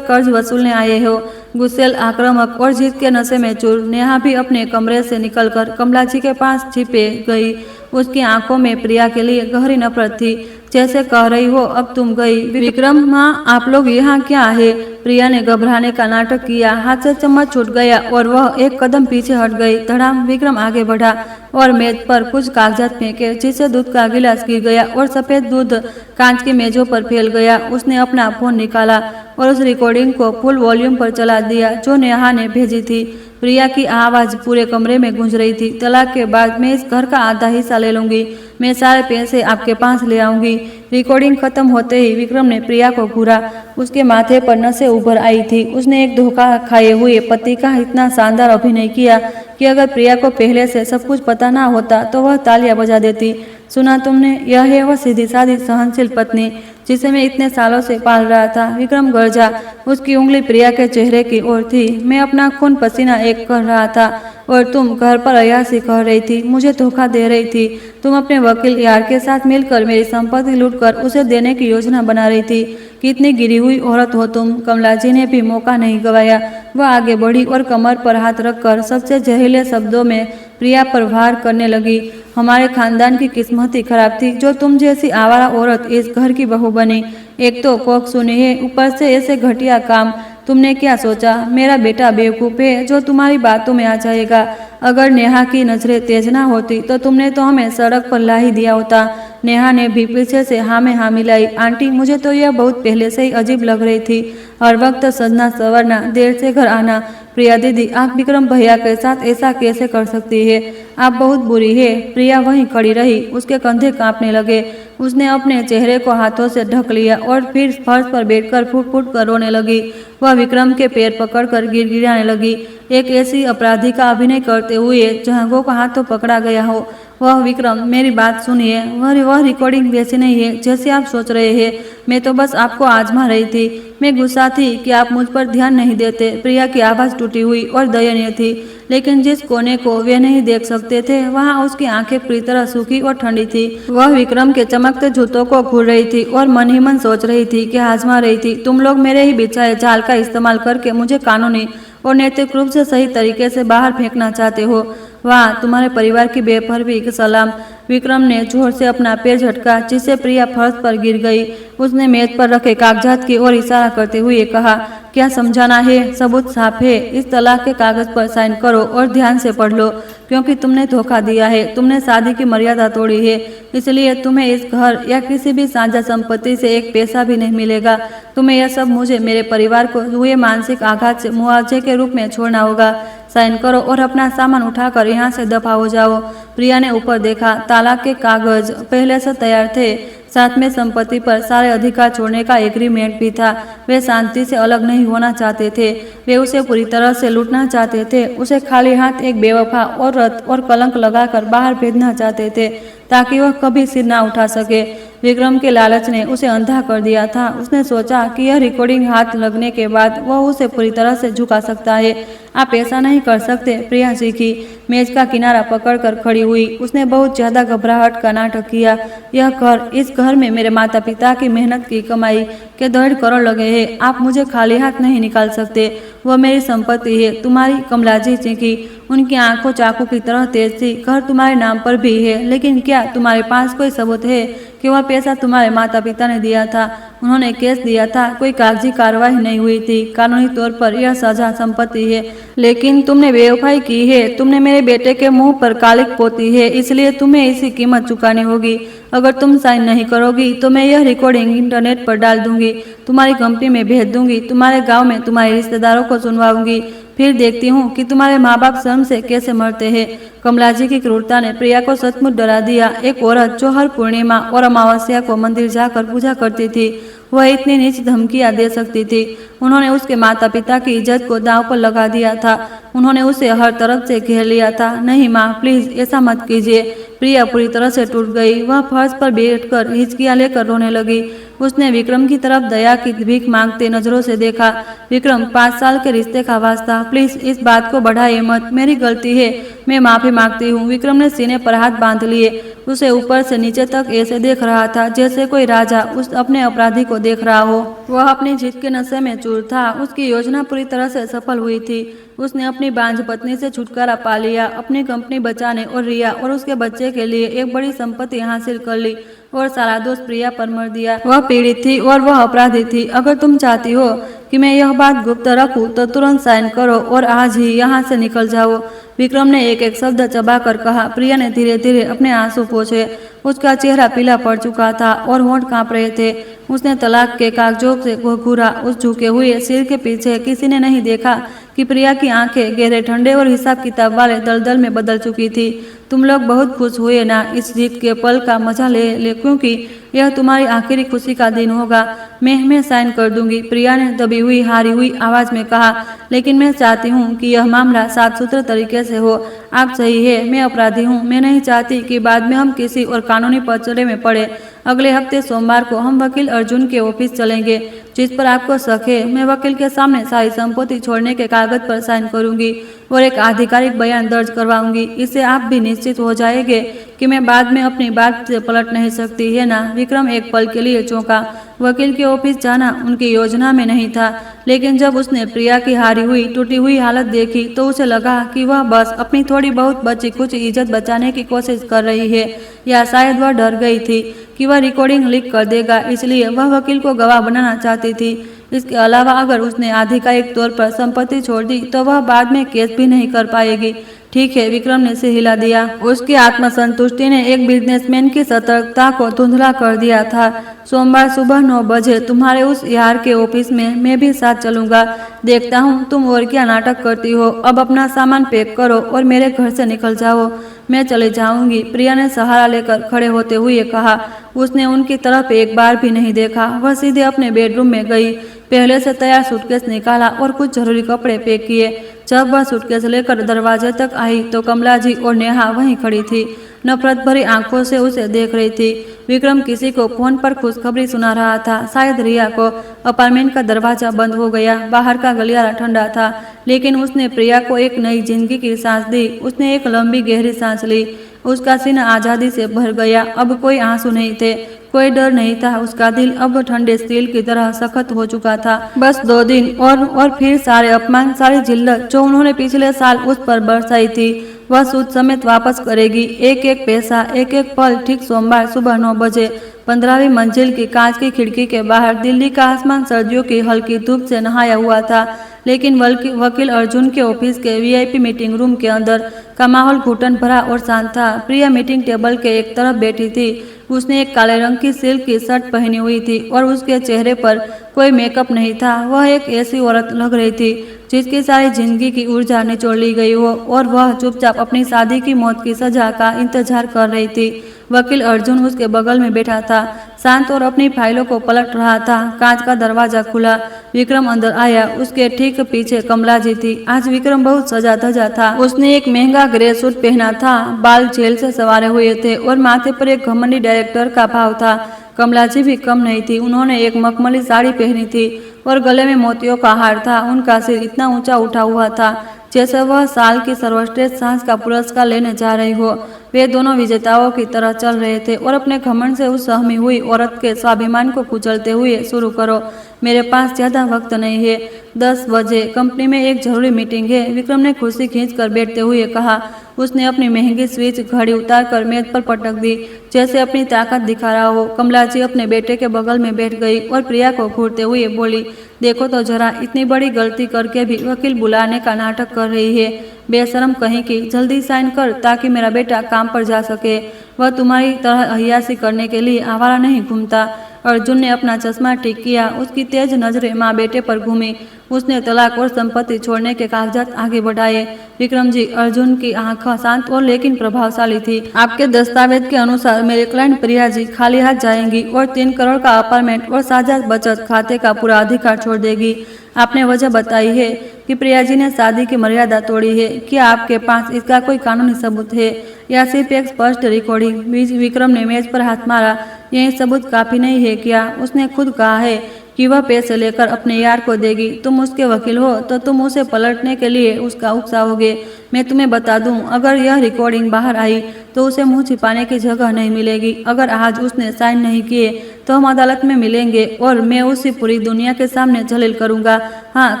Speaker 1: कर्ज वसूलने आए हो। गुस्सेल, आक्रामक और जीत के नशे में चूर नेहा भी अपने कमरे से निकलकर कमला जी के पास छिपे गई। उसकी आंखों में प्रिया के लिए गहरी नफरत थी, जैसे कह रही हो, अब तुम गई। विक्रम, माँ, आप लोग यहाँ क्या है? प्रिया ने घबराने का नाटक किया। हाथ से चम्मच छूट गया और वह एक कदम पीछे हट गई। धड़ाम। विक्रम आगे बढ़ा और मेज पर कुछ कागजात फेंके, जिससे दूध का गिलास गिर गया और सफेद दूध कांच की मेजों पर फैल गया। उसने अपना फोन निकाला और उस रिकॉर्डिंग को फुल वॉल्यूम पर चला दिया जो नेहा ने भेजी थी। प्रिया की आवाज पूरे कमरे में गूंज रही थी। तलाक के बाद मैं इस घर का आधा हिस्सा ले लूंगी। मैं सारे पैसे आपके पास ले आऊंगी। रिकॉर्डिंग खत्म होते ही विक्रम ने प्रिया को घूरा। उसके माथे पर नसें उभर आई थी। उसने एक धोखा खाए हुए पति का इतना शानदार अभिनय किया कि अगर प्रिया को पहले से सब कुछ पता ना होता तो वह तालियां बजा देती। सुना तुमने, यह है वह सीधी सादी सहनशील पत्नी जिसे मैं इतने सालों से पाल रहा था। विक्रम गरजा। उसकी उंगली प्रिया के चेहरे की ओर थी। मैं अपना खून पसीना एक कर रहा था और तुम घर पर अयासी कह रही थी, मुझे धोखा दे रही थी। तुम अपने वकील यार के साथ मिलकर मेरी संपत्ति लूटकर उसे देने की योजना बना रही थी। कितनी गिरी हुई औरत हो तुम। कमला जी ने भी मौका नहीं गवाया। वह आगे बढ़ी और कमर पर हाथ रखकर सबसे जहरीले शब्दों में प्रिया पर वार करने लगी। हमारे खानदान की किस्मत ही खराब थी जो तुम जैसी आवारा औरत इस घर की बहू बनी। एक तो कोख सुनी है, ऊपर से ऐसे घटिया काम। तुमने क्या सोचा मेरा बेटा बेवकूफ़ है जो तुम्हारी बातों में आ जाएगा? अगर नेहा की नजरें तेज ना होती तो तुमने तो हमें सड़क पर ला ही दिया होता। नेहा ने भी पीछे से हाँ में हाँ मिलाई। आंटी, मुझे तो यह बहुत पहले से ही अजीब लग रही थी। हर वक्त सजना संवरना, देर से घर आना। प्रिया दीदी, आप विक्रम भैया के साथ ऐसा कैसे कर सकती है? आप बहुत बुरी है। प्रिया वहीं खड़ी रही। उसके कंधे कांपने लगे। उसने अपने चेहरे को हाथों से ढक लिया और फिर फर्श पर बैठकर फूट फूट कर रोने लगी। वह विक्रम के पैर पकड़कर गिड़गिड़ाने लगी, एक ऐसी अपराधी का अभिनय करते हुए जहां को हाथों पकड़ा गया हो। वह विक्रम, मेरी बात सुनिए। वह रिकॉर्डिंग वैसी नहीं है जैसे आप सोच रहे हैं। मैं तो बस आपको आजमा रही थी। मैं गुस्सा थी कि आप मुझ पर ध्यान नहीं देते। प्रिया की आवाज़ टूटी हुई और दयनीय थी, लेकिन जिस कोने को वे नहीं देख सकते थे वहाँ उसकी आंखें पूरी तरह सूखी और ठंडी थी। वह विक्रम के चमकते जूतों को घूर रही थी और मन ही मन सोच रही थी कि आजमा रही थी, तुम लोग मेरे ही बिछाए जाल का इस्तेमाल करके मुझे कानूनी और नैतिक रूप से सही तरीके से बाहर फेंकना चाहते हो। वाह, तुम्हारे परिवार की बेपरवाही की सलाम। विक्रम ने जोर से अपना पैर झटका, जिससे प्रिया फर्श पर गिर गई। उसने मेज पर रखे कागजात की ओर इशारा करते हुए कहा, क्या समझाना है? सबूत साफ है। इस तलाक के कागज पर साइन करो और ध्यान से पढ़ लो, क्योंकि तुमने धोखा दिया है। तुमने शादी की मर्यादा तोड़ी है, इसलिए तुम्हें इस घर या किसी भी साझा संपत्ति से एक पैसा भी नहीं मिलेगा। तुम्हें यह सब मुझे, मेरे परिवार को हुए मानसिक आघात से मुआवजे के रूप में छोड़ना होगा। साइन करो और अपना सामान उठाकर यहाँ से दफा हो जाओ। प्रिया ने ऊपर देखा। तलाक के कागज पहले से तैयार थे, साथ में संपत्ति पर सारे अधिकार छोड़ने का एग्रीमेंट भी था। वे शांति से अलग नहीं होना चाहते थे। वे उसे पूरी तरह से लूटना चाहते थे। उसे खाली हाथ एक बेवफा औरत और कलंक लगाकर बाहर भेजना चाहते थे, ताकि वह कभी सिर ना उठा सके। विक्रम के लालच ने उसे अंधा कर दिया था। उसने सोचा कि यह रिकॉर्डिंग हाथ लगने के बाद वह उसे पूरी तरह से झुका सकता है। आप ऐसा नहीं कर सकते। प्रिया सीखी, मेज का किनारा पकड़कर खड़ी हुई। उसने बहुत ज्यादा घबराहट का नाटक किया। यह घर, इस घर में मेरे माता पिता की मेहनत की कमाई के 1.5 करोड़ लगे हैं। आप मुझे खाली हाथ नहीं निकाल सकते। वह मेरी संपत्ति है। तुम्हारी कमला जी चीखी। उनकी आंखों चाकू की तरह तेज थी। घर तुम्हारे नाम पर भी है, लेकिन क्या तुम्हारे पास कोई सबूत है कि वह पैसा तुम्हारे माता पिता ने दिया था? उन्होंने केस दिया था, कोई कागजी कार्रवाई नहीं हुई थी। कानूनी तौर पर यह साझा संपत्ति है, लेकिन तुमने बेवफाई की है। तुमने मेरे बेटे के मुंह पर कालिक पोती है, इसलिए तुम्हें इसकी कीमत चुकानी होगी। अगर तुम साइन नहीं करोगी तो मैं यह रिकॉर्डिंग इंटरनेट पर डाल दूंगी, तुम्हारी कंपनी में भेज दूंगी, तुम्हारे गांव में तुम्हारे रिश्तेदारों को सुनवाऊंगी। फिर देखती हूँ कि तुम्हारे माँ बाप शर्म से कैसे मरते हैं। कमला जी की क्रूरता ने प्रिया को सचमुच डरा दिया। एक औरत जो हर पूर्णिमा और अमावस्या को मंदिर जाकर पूजा करती थी, वह इतनी नीच धमकियां दे सकती थी। उन्होंने उसके माता पिता की इज्जत को दांव पर लगा दिया था। उन्होंने उसे हर तरफ से घेर लिया था। नहीं माँ, प्लीज ऐसा मत कीजिए। प्रिया पूरी तरह से टूट गई। वह फर्श पर बैठकर हिचकियां लेकर रोने लगी। उसने विक्रम की तरफ दया की भीख मांगते नजरों से देखा। विक्रम, 5 साल के रिश्ते का वास्ता, प्लीज इस बात को बढ़ाइए मत। मेरी गलती है, मैं माफी मांगती हूँ। विक्रम ने सीने पर हाथ बांध लिए। उसे ऊपर से नीचे तक ऐसे देख रहा था जैसे कोई राजा उस अपने अपराधी को देख रहा हो। वह अपनी जीत के नशे में चूर था। उसकी योजना पूरी तरह से सफल हुई थी। उसने अपनी बांझ पत्नी से छुटकारा पा लिया, अपनी कंपनी बचाने और रिया और उसके बच्चे के लिए एक बड़ी संपत्ति हासिल कर ली और सारा दोष प्रिया पर मर दिया। वह पीड़ित थी और वह अपराधी थी। अगर तुम चाहती हो कि मैं यह बात गुप्त रखूं तो तुरंत साइन करो और आज ही यहाँ से निकल जाओ। विक्रम ने एक एक शब्द चबाकर कहा। प्रिया ने धीरे धीरे अपने आंसू पोंछे। उसका चेहरा पीला पड़ चुका था और होंठ कांप रहे थे। उसने तलाक के कागजों से घूरा। उस झुके हुए सिर के पीछे किसी ने नहीं देखा कि प्रिया की आंखें गहरे ठंडे और हिसाब किताब वाले दलदल में बदल चुकी थी। तुम लोग बहुत खुश हुए ना? इस जीत के पल का मजा ले क्योंकि यह तुम्हारी आखिरी खुशी का दिन होगा। मैं साइन कर दूंगी, प्रिया ने दबी हुई हारी हुई आवाज में कहा, लेकिन मैं चाहती हूँ कि यह मामला साफ सुथरे तरीके से हो। आप सही है, मैं अपराधी हूँ। मैं नहीं चाहती कि बाद में हम किसी और कानूनी पचड़े में पड़े। अगले हफ्ते सोमवार को हम वकील अर्जुन के ऑफिस चलेंगे। जिस पर आपको शक है, मैं वकील के सामने सारी संपत्ति छोड़ने के कागज पर साइन करूंगी और एक आधिकारिक बयान दर्ज करवाऊंगी। इससे आप भी निश्चित हो जाएंगे कि मैं बाद में अपनी बात से पलट नहीं सकती, है ना। विक्रम एक पल के लिए चौंका। वकील के ऑफिस जाना उनकी योजना में नहीं था, लेकिन जब उसने प्रिया की हारी हुई टूटी हुई हालत देखी तो उसे लगा कि वह बस अपनी थोड़ी बहुत बची कुछ इज्जत बचाने की कोशिश कर रही है, या शायद वह डर गई थी कि वह रिकॉर्डिंग लीक कर देगा, इसलिए वह वकील को गवाह बनाना चाहती थी। इसके अलावा अगर उसने आधिकारिक तौर पर संपत्ति छोड़ दी तो वह बाद में केस भी नहीं कर पाएगी। ठीक है, विक्रम ने सिर हिला दिया। उसकी आत्मसंतुष्टि ने एक बिजनेसमैन की सतर्कता को धुंधला कर दिया था। सोमवार सुबह 9 बजे तुम्हारे उस यार के ऑफिस में मैं भी साथ चलूंगा। देखता हूँ तुम और क्या नाटक करती हो। अब अपना सामान पैक करो और मेरे घर से निकल जाओ। मैं चले जाऊंगी, प्रिया ने सहारा लेकर खड़े होते हुए कहा। उसने उनकी तरफ एक बार भी नहीं देखा। वह सीधे अपने बेडरूम में गई, पहले से तैयार सूटकेस निकाला और कुछ जरूरी कपड़े पैक किए। जब वह सूटकेस लेकर दरवाजे तक आई तो कमला जी और नेहा वहीं खड़ी थी, नफरत भरी आंखों से उसे देख रही थी। विक्रम किसी को फोन पर खुशखबरी सुना रहा था, शायद रिया को। अपार्टमेंट का दरवाजा बंद हो गया। बाहर का गलियारा ठंडा था, लेकिन उसने प्रिया को एक नई जिंदगी की सांस दी। उसने एक लंबी गहरी सांस ली। उसका सीना आजादी से भर गया। अब कोई आंसू नहीं थे, कोई डर नहीं था। उसका दिल अब ठंडे स्टील की तरह सख्त हो चुका था। बस 2 दिन और फिर सारे अपमान, सारी जिल्लत जो उन्होंने पिछले साल उस पर बरसाई थी, वह सूद समेत वापस करेगी। एक एक पैसा, एक एक पल। ठीक सोमवार सुबह 9 बजे 15वीं मंजिल की कांच की खिड़की के बाहर दिल्ली का आसमान सर्दियों की हल्की धूप से नहाया हुआ था, लेकिन वकील अर्जुन के ऑफिस के वीआईपी मीटिंग रूम के अंदर का माहौल घुटन भरा और शांत था। प्रिया मीटिंग टेबल के एक तरफ बैठी थी। उसने एक काले रंग की सिल्क की शर्ट पहनी हुई थी और उसके चेहरे पर कोई मेकअप नहीं था। वह एक ऐसी औरत लग रही थी जिसकी सारी जिंदगी की ऊर्जा निचोड़ ली गई हो और वह चुपचाप अपनी शादी की मौत की सजा का इंतजार कर रही थी। वकील अर्जुन उसके बगल में बैठा था, शांत और अपनी फाइलों को पलट रहा था। कांच का दरवाजा खुला, विक्रम अंदर आया। उसके ठीक पीछे कमला जी थी। आज विक्रम बहुत सजा धजा था। उसने एक महंगा ग्रे सूट पहना था, बाल जेल से संवारे हुए थे और माथे पर एक घमंडी डायरेक्टर का भाव था। कमला जी भी कम नहीं थी। उन्होंने एक मखमली साड़ी पहनी थी और गले में मोतियों का हार था। उनका सिर इतना ऊंचा उठा हुआ था जैसे वह साल की सर्वश्रेष्ठ सांस का पुरस्कार लेने जा रही हो। वे दोनों विजेताओं की तरह चल रहे थे और अपने घमंड से उस सहमी हुई औरत के स्वाभिमान को कुचलते हुए। शुरू करो, मेरे पास ज्यादा वक्त नहीं है। 10 बजे कंपनी में एक जरूरी मीटिंग है, विक्रम ने कुर्सी खींचकर बैठते हुए कहा। उसने अपनी महंगी स्विच घड़ी उतारकर मेज पर पटक दी, जैसे अपनी ताकत दिखा रहा हो। कमला जी अपने बेटे के बगल में बैठ गई और प्रिया को घूरते हुए बोली, देखो तो जरा, इतनी बड़ी गलती करके भी वकील बुलाने का नाटक कर रही है। बेशरम कहीं की, जल्दी साइन कर ताकि मेरा बेटा काम पर जा सके। वह तुम्हारी तरह अय्याशी करने के लिए आवारा नहीं घूमता। अर्जुन ने अपना चश्मा ठीक किया। उसकी तेज नजरें माँ बेटे पर घूमी। उसने तलाक और संपत्ति छोड़ने के कागजात आगे बढ़ाए। विक्रम जी, अर्जुन की आंख शांत और लेकिन प्रभावशाली थी। आपके दस्तावेज के अनुसार मेरे क्लाइंट प्रिया जी खाली हाथ जाएंगी और 3 करोड़ का अपार्टमेंट और साझा बचत खाते का पूरा अधिकार छोड़ देगी। आपने वजह बताई है कि प्रिया जी ने शादी की मर्यादा तोड़ी है। क्या आपके पास इसका कोई कानूनी सबूत है या सिर्फ एक स्पष्ट रिकॉर्डिंग? विक्रम ने मेज पर हाथ मारा। यही सबूत काफी नहीं है क्या? उसने खुद कहा है कि वह पैसे लेकर अपने यार को देगी। तुम उसके वकील हो तो तुम उसे पलटने के लिए उसका उकसाओगे। मैं तुम्हें बता दूं, अगर यह रिकॉर्डिंग बाहर आई तो उसे मुंह छिपाने की जगह नहीं मिलेगी। अगर आज उसने साइन नहीं किए तो हम अदालत में मिलेंगे और मैं उसे पूरी दुनिया के सामने जलील करूंगा। हाँ,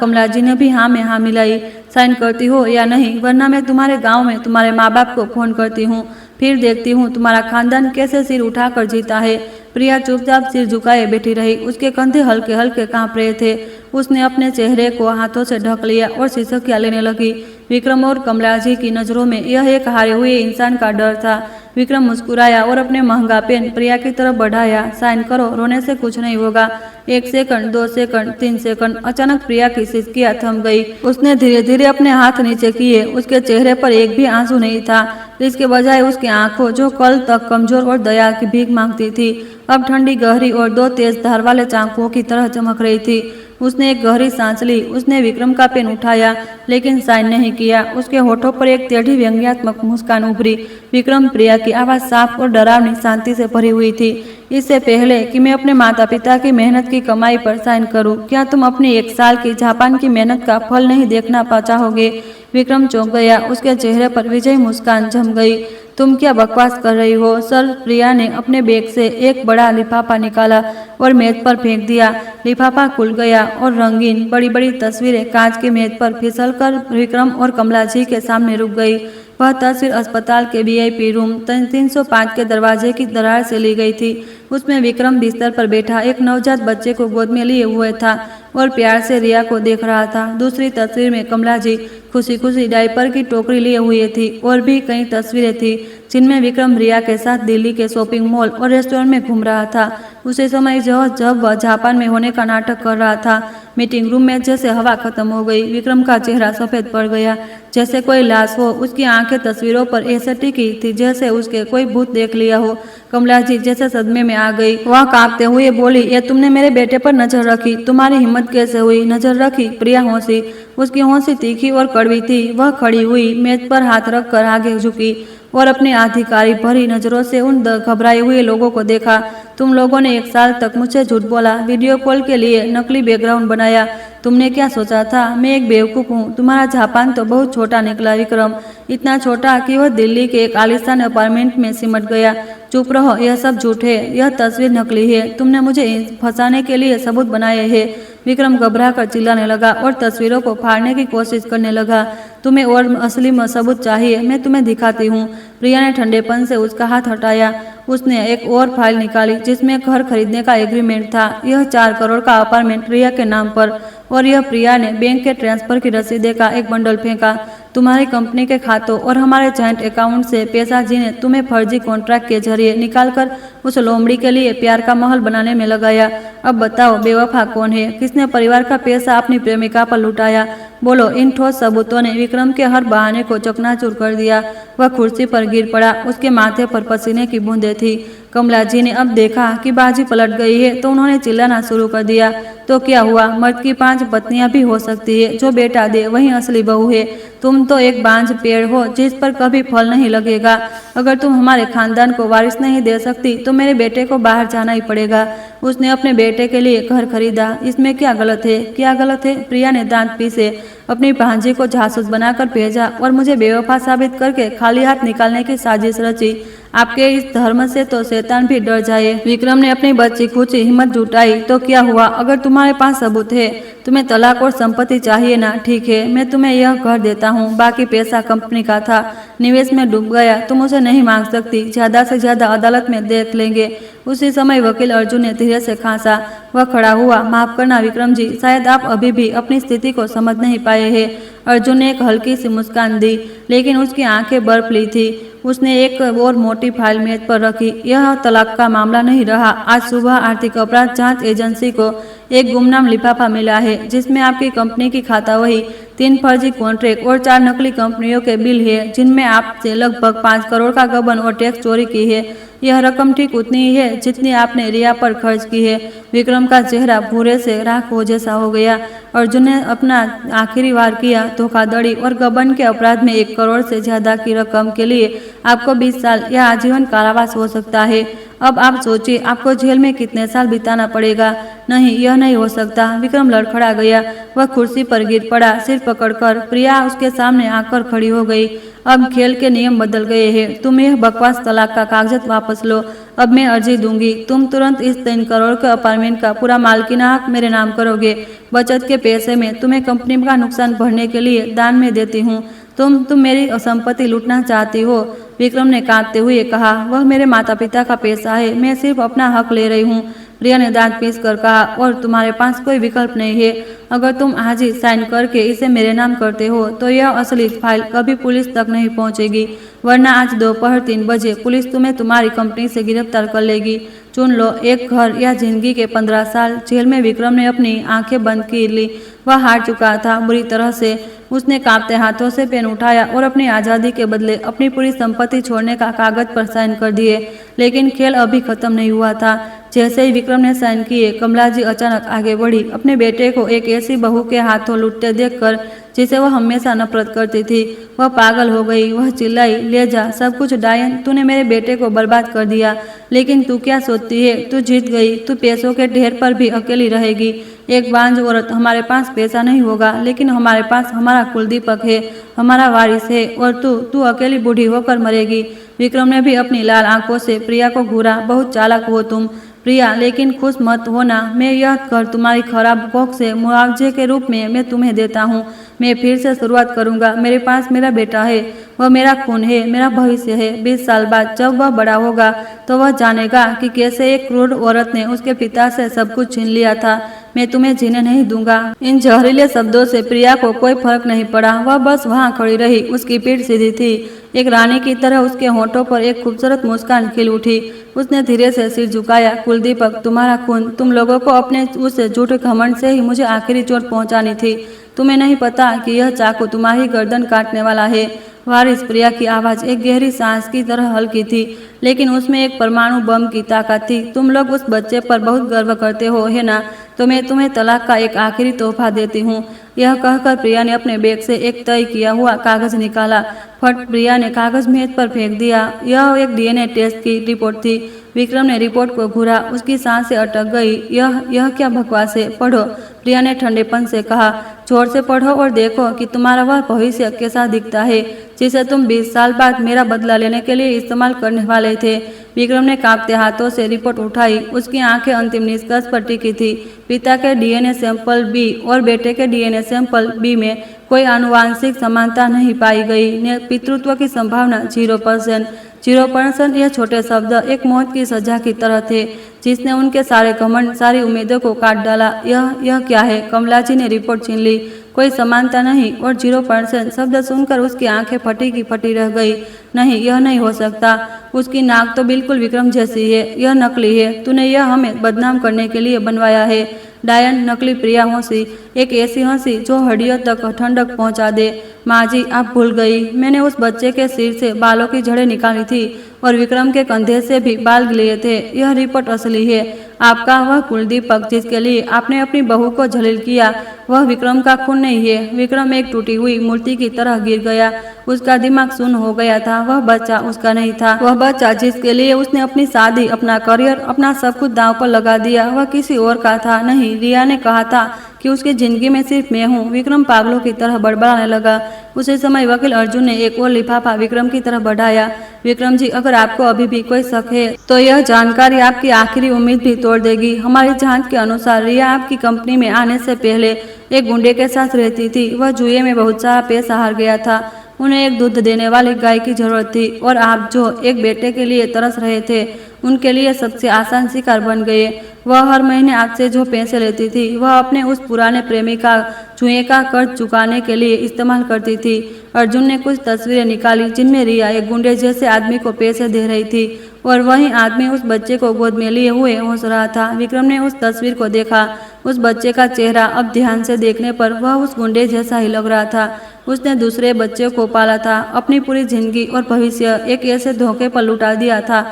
Speaker 1: कमला जी ने भी हाँ में हाँ मिलाई। साइन करती हो या नहीं, वरना मैं तुम्हारे गांव में तुम्हारे माँ बाप को फोन करती हूँ, फिर देखती हूँ तुम्हारा खानदान कैसे सिर उठाकर जीता है। प्रिया चुपचाप सिर झुकाए बैठी रही। उसके कंधे हल्के हल्के कांप रहे थे। उसने अपने चेहरे को हाथों से ढक लिया और सिसकियां लेने लगी। विक्रम और कमला जी की नजरों में यह एक हारे हुए इंसान का डर था। विक्रम मुस्कुराया और अपने महंगा पेन प्रिया की तरफ बढ़ाया। साइन करो, रोने से कुछ नहीं होगा। 1 सेकंड, 2 सेकंड, 3 सेकंड। अचानक प्रिया की सिसकियां थम गई। उसने धीरे धीरे अपने हाथ नीचे किए। उसके चेहरे पर एक भी आंसू नहीं था। इसके बजाय उसकी आंखों, जो कल तक कमजोर और दया की भीख मांगती थी, अब ठंडी, गहरी और 2 तेज धार वाले चाकुओं की तरह चमक रही थी। उसने एक गहरी सांस ली। उसने विक्रम का पेन उठाया लेकिन साइन नहीं किया। उसके होठों पर एक टेढ़ी व्यंग्यात्मक मुस्कान उभरी। विक्रम, प्रिया की आवाज़ साफ और डरावनी शांति से भरी हुई थी। इससे पहले कि मैं अपने माता पिता की मेहनत की कमाई पर साइन करूं, क्या तुम अपनी 1 साल की जापान की मेहनत का फल नहीं देखना चाहोगे? विक्रम चौंक गया। उसके चेहरे पर विजयी मुस्कान जम गई। तुम क्या बकवास कर रही हो सर? प्रिया ने अपने बैग से एक बड़ा लिफाफा निकाला और मेज पर फेंक दिया। लिफाफा खुल गया और रंगीन बड़ी बड़ी तस्वीरें कांच की मेज पर फिसलकर विक्रम और कमला जी के सामने रुक गई। वह तस्वीर अस्पताल के VIP रूम 305 के दरवाजे की दरार से ली गई थी। उसमें विक्रम बिस्तर पर बैठा एक नवजात बच्चे को गोद में लिए हुए था और प्यार से रिया को देख रहा था। दूसरी तस्वीर में कमला जी खुशी खुशी डायपर की टोकरी लिए हुए थी और भी कई तस्वीरें थी जिनमें विक्रम रिया के साथ दिल्ली के शॉपिंग मॉल और रेस्टोरेंट में घूम रहा था। उसी समय जब वह जापान में होने का नाटक कर रहा था। मीटिंग रूम में जैसे हवा खत्म हो गई। विक्रम का चेहरा सफेद पड़ गया, जैसे कोई लाश हो। उसकी आंखें तस्वीरों पर ऐसे टिकी थी जैसे उसके कोई भूत देख लिया हो। कमला जी जैसे सदमे में आ गई। वह कांपते हुए बोली, ये तुमने मेरे बेटे पर नजर रखी? तुम्हारी हिम्मत कैसे हुई? नजर रखी? प्रिया हंसी। उसकी हंसी तीखी और कड़वी थी। वह खड़ी हुई, मेज पर हाथ रख कर आगे झुकी और अपनी अधिकारी भरी नजरों से उन घबराए हुए लोगों को देखा। तुम लोगों ने 1 साल तक मुझसे झूठ बोला, वीडियो कॉल के लिए नकली बैकग्राउंड बनाया। तुमने क्या सोचा था? मैं एक बेवकूफ़ हूँ? तुम्हारा जापान तो बहुत छोटा निकला विक्रम, इतना छोटा कि वह दिल्ली के एक आलीशान अपार्टमेंट में सिमट गया। चुप रहो, यह सब झूठ है, यह तस्वीर नकली है। तुमने मुझे फंसाने के लिए सबूत बनाए हैं। विक्रम घबरा कर चिल्लाने लगा और तस्वीरों को फाड़ने की कोशिश करने लगा। तुम्हें और असली सबूत चाहिए? मैं तुम्हें दिखाती हूँ। प्रिया ने ठंडेपन से उसका हाथ हटाया। उसने एक और फाइल निकाली जिसमें घर खरीदने का एग्रीमेंट था। यह 4 करोड़ का अपार्टमेंट रिया के नाम पर। और यह प्रिया ने बैंक के ट्रांसफर की रसीदें का एक बंडल फेंका। तुम्हारी कंपनी के खातों और हमारे जॉइंट अकाउंट से पैसा जी ने तुम्हें फर्जी कॉन्ट्रैक्ट के जरिए निकालकर उस लोमड़ी के लिए प्यार का महल बनाने में लगाया। अब बताओ, बेवफा कौन है? किसने परिवार का पैसा अपनी प्रेमिका पर लुटाया? बोलो। इन ठोस सबूतों ने विक्रम के हर बहाने को चकनाचूर कर दिया। वह कुर्सी पर गिर पड़ा। उसके माथे पर पसीने की बूंदें थी। कमला जी ने अब देखा कि बाजी पलट गई है तो उन्होंने चिल्लाना शुरू कर दिया। तो क्या हुआ? मर्द की 5 पत्नियां भी हो सकती है। जो बेटा दे वही असली बहू है। तुम तो एक बांझ पेड़ हो जिस पर कभी फल नहीं लगेगा। अगर तुम हमारे खानदान को वारिस नहीं दे सकती तो मेरे बेटे को बाहर जाना ही पड़ेगा। उसने अपने बेटे के लिए घर खरीदा, इसमें क्या गलत है? क्या गलत है? प्रिया ने दांत पीसे। अपनी भांजी को जासूस बनाकर भेजा और मुझे बेवफा साबित करके खाली हाथ निकालने की साजिश रची। आपके इस धर्म से तो शैतान भी डर जाए। विक्रम ने अपनी बच्ची खुची हिम्मत जुटाई। तो क्या हुआ? अगर तुम्हारे पास सबूत है, तुम्हें तलाक और संपत्ति चाहिए ना? ठीक है, मैं तुम्हें यह घर देता हूँ। बाकी पैसा कंपनी का था, निवेश में डूब गया। तुम उसे नहीं मांग सकती। ज्यादा से ज्यादा अदालत में देख लेंगे। उसी समय वकील अर्जुन ने धीरे से खांसा। वह खड़ा हुआ। माफ करना विक्रम जी, शायद आप अभी भी अपनी स्थिति को समझ नहीं पाए हैं। अर्जुन ने एक हल्की सी मुस्कान दी, लेकिन उसकी आंखें बर्फली थी। उसने एक और मोटी फाइल मेज पर रखी। यह तलाक का मामला नहीं रहा। आज सुबह आर्थिक अपराध जांच एजेंसी को एक गुमनाम लिफाफा मिला है जिसमें आपकी कंपनी की खाता वही, 3 फर्जी कॉन्ट्रैक्ट और 4 नकली कंपनियों के बिल है जिनमें आपसे लगभग 5 करोड़ का गबन और टैक्स चोरी की है। यह रकम ठीक उतनी ही है जितनी आपने रिया पर खर्च की है। विक्रम का चेहरा भूरे से राख हो जैसा हो गया। अर्जुन ने अपना आखिरी वार किया। धोखाधड़ी और गबन के अपराध में 1 करोड़ से ज्यादा की रकम के लिए आपको 20 साल या आजीवन कारावास हो सकता है। अब आप सोचिए, आपको जेल में कितने साल बिताना पड़ेगा? नहीं, यह नहीं हो सकता। विक्रम लड़खड़ा गया। वह कुर्सी पर गिर पड़ा, सिर पकड़कर। प्रिया उसके सामने आकर खड़ी हो गई। अब खेल के नियम बदल गए हैं। तुम यह बकवास तलाक का कागजात वापस लो। अब मैं अर्जी दूंगी। तुम तुरंत इस 3 करोड़ के अपार्टमेंट का पूरा मालकीना हक मेरे नाम करोगे। बचत के पैसे में तुम्हें कंपनी का नुकसान भरने के लिए दान में देती हूँ। तुम मेरी संपत्ति लूटना चाहती हो? विक्रम ने कांपते हुए कहा। वह मेरे माता पिता का पैसा है, मैं सिर्फ अपना हक ले रही हूँ। प्रिया ने दांत पीस कर कहा। और तुम्हारे पास कोई विकल्प नहीं है। अगर तुम आज ही साइन करके इसे मेरे नाम करते हो तो यह असली फाइल कभी पुलिस तक नहीं पहुंचेगी, वरना आज दोपहर 3 बजे पुलिस तुम्हें तुम्हारी कंपनी से गिरफ्तार कर लेगी। चुन लो, एक घर या जिंदगी के 15 साल। जेल में विक्रम ने अपनी आंखें बंद की ली। वह हार चुका था बुरी तरह से। उसने कांपते हाथों से पेन उठाया और अपनी आज़ादी के बदले अपनी पूरी संपत्ति छोड़ने का कागज पर साइन कर दिए। लेकिन खेल अभी खत्म नहीं हुआ था। जैसे ही विक्रम ने साइन किए, कमला जी अचानक आगे बढ़ी। अपने बेटे को एक ऐसी बहू के हाथों लूटते देखकर जिसे वह हमेशा नफरत करती थी, वह पागल हो गई। वह चिल्लाई, ले जा सब कुछ डायन, तूने मेरे बेटे को बर्बाद कर दिया। लेकिन तू क्या सोचती है, तू जीत गई। तू पैसों के ढेर पर भी अकेली रहेगी, एक बांझ औरत। हमारे पास पैसा नहीं होगा, लेकिन हमारे पास हमारा कुलदीपक है, हमारा वारिस है, और तू अकेली बूढ़ी होकर मरेगी। विक्रम ने भी अपनी लाल आंखों से प्रिया को घूरा। बहुत चालाक हो तुम प्रिया, लेकिन खुश मत होना। मैं यह घर तुम्हारी खराब भोग से मुआवजे के रूप में मैं तुम्हें देता हूँ। मैं फिर से शुरुआत करूँगा। मेरे पास मेरा बेटा है, वह मेरा खून है, मेरा भविष्य है। 20 साल बाद जब वह बड़ा होगा तो वह जानेगा कि कैसे एक क्रूर औरत ने उसके पिता से सब कुछ छीन लिया था। मैं तुम्हें जीने नहीं दूंगा। इन जहरीले शब्दों से प्रिया को कोई फर्क नहीं पड़ा। वह बस वहाँ खड़ी रही। उसकी पीठ सीधी थी, एक रानी की तरह। उसके होठों पर एक खूबसूरत मुस्कान खिल उठी। उसने धीरे से सिर झुकाया। कुलदीपक, तुम्हारा खून, तुम लोगों को अपने उस झूठे घमंड से ही मुझे आखिरी चोट पहुंचानी थी। तुम्हें नहीं पता कि यह चाकू तुम्हारी गर्दन काटने वाला है। वारिस, प्रिया की आवाज़ एक गहरी सांस की तरह हल्की थी, लेकिन उसमें एक परमाणु बम की ताकत थी। तुम लोग उस बच्चे पर बहुत गर्व करते हो, है ना? तो मैं तुम्हें तलाक का एक आखिरी तोहफा देती हूँ। यह कहकर प्रिया ने अपने बैग से एक तय किया हुआ कागज निकाला। फट, प्रिया ने कागज मेज पर फेंक दिया। यह एक डीएनए टेस्ट की रिपोर्ट थी। विक्रम ने रिपोर्ट को घूरा। उसकी सांसें अटक गई। यह क्या बकवास है? पढ़ो, प्रिया ने ठंडेपन से कहा। जोर से पढ़ो और देखो कि तुम्हारा वह भविष्य कैसा दिखता है जिसे तुम 20 साल बाद मेरा बदला लेने के लिए इस्तेमाल करने वाले थे। विक्रम ने कांपते हाथों से रिपोर्ट उठाई। उसकी आंखें अंतिम निष्कर्ष पर टिकी थी। पिता के डीएनए सैंपल बी और बेटे के डीएनए सैंपल बी में कोई आनुवांशिक समानता नहीं पाई गई। पितृत्व की संभावना 0%। 0%। यह छोटे शब्द एक मौत की सजा की तरह थे जिसने उनके सारे घमंड, सारी उम्मीदों को काट डाला। यह क्या है? कमला जी ने रिपोर्ट छीन ली। कोई समानता नहीं और 0% शब्द सुनकर उसकी आंखें फटी की फटी रह गई। नहीं, यह नहीं हो सकता। उसकी नाक तो बिल्कुल विक्रम जैसी है। यह नकली है। तूने यह हमें बदनाम करने के लिए बनवाया है। डायन, नकली प्रिया हंसी, एक ऐसी हंसी जो हड्डियों तक ठंडक पहुंचा दे। माँ जी, आप भूल गई। मैंने उस बच्चे के सिर से बालों की जड़ें निकाली थी और विक्रम के कंधे से भी बाल लिए थे। यह रिपोर्ट असली है। आपका वह कुलदीपक जिसके लिए आपने अपनी बहू को जलील किया, वह विक्रम का खून नहीं है। विक्रम एक टूटी हुई मूर्ति की तरह गिर गया। उसका दिमाग सुन्न हो गया था। वह बच्चा उसका नहीं था। वह बच्चा जिसके लिए उसने अपनी शादी, अपना करियर, अपना सब कुछ दांव पर लगा दिया, वह किसी और का था। नहीं, रिया ने कहा था कि उसकी जिंदगी में सिर्फ मैं हूँ। विक्रम पागलों की तरह बड़बड़ाने लगा। उसी समय वकील अर्जुन ने एक और लिफाफा विक्रम की तरफ बढ़ाया। विक्रम जी, अगर आपको अभी भी कोई शक है तो यह जानकारी आपकी आखिरी उम्मीद भी तोड़ देगी। हमारी जांच के अनुसार रिया आपकी कंपनी में आने से पहले एक गुंडे के साथ रहती थी। वह जुए में बहुत सारा पैसा हार गया था। उन्हें एक दूध देने वाली गाय की जरूरत थी और आप जो एक बेटे के लिए तरस रहे थे, उनके लिए सबसे आसान शिकार बन गए। वह हर महीने आपसे जो पैसे लेती थी, वह अपने उस पुराने प्रेमी का जुए का कर्ज चुकाने के लिए इस्तेमाल करती थी। अर्जुन ने कुछ तस्वीरें निकाली जिनमें रिया एक गुंडे जैसे आदमी को पैसे दे रही थी और वही आदमी उस बच्चे को गोद में लिए हुए हंस रहा था। विक्रम ने उस तस्वीर को देखा। उस बच्चे का चेहरा अब ध्यान से देखने पर वह उस गुंडे जैसा ही लग रहा था। उसने दूसरे बच्चे को पाला था, अपनी पूरी जिंदगी और भविष्य एक ऐसे धोखे पर लुटा दिया था।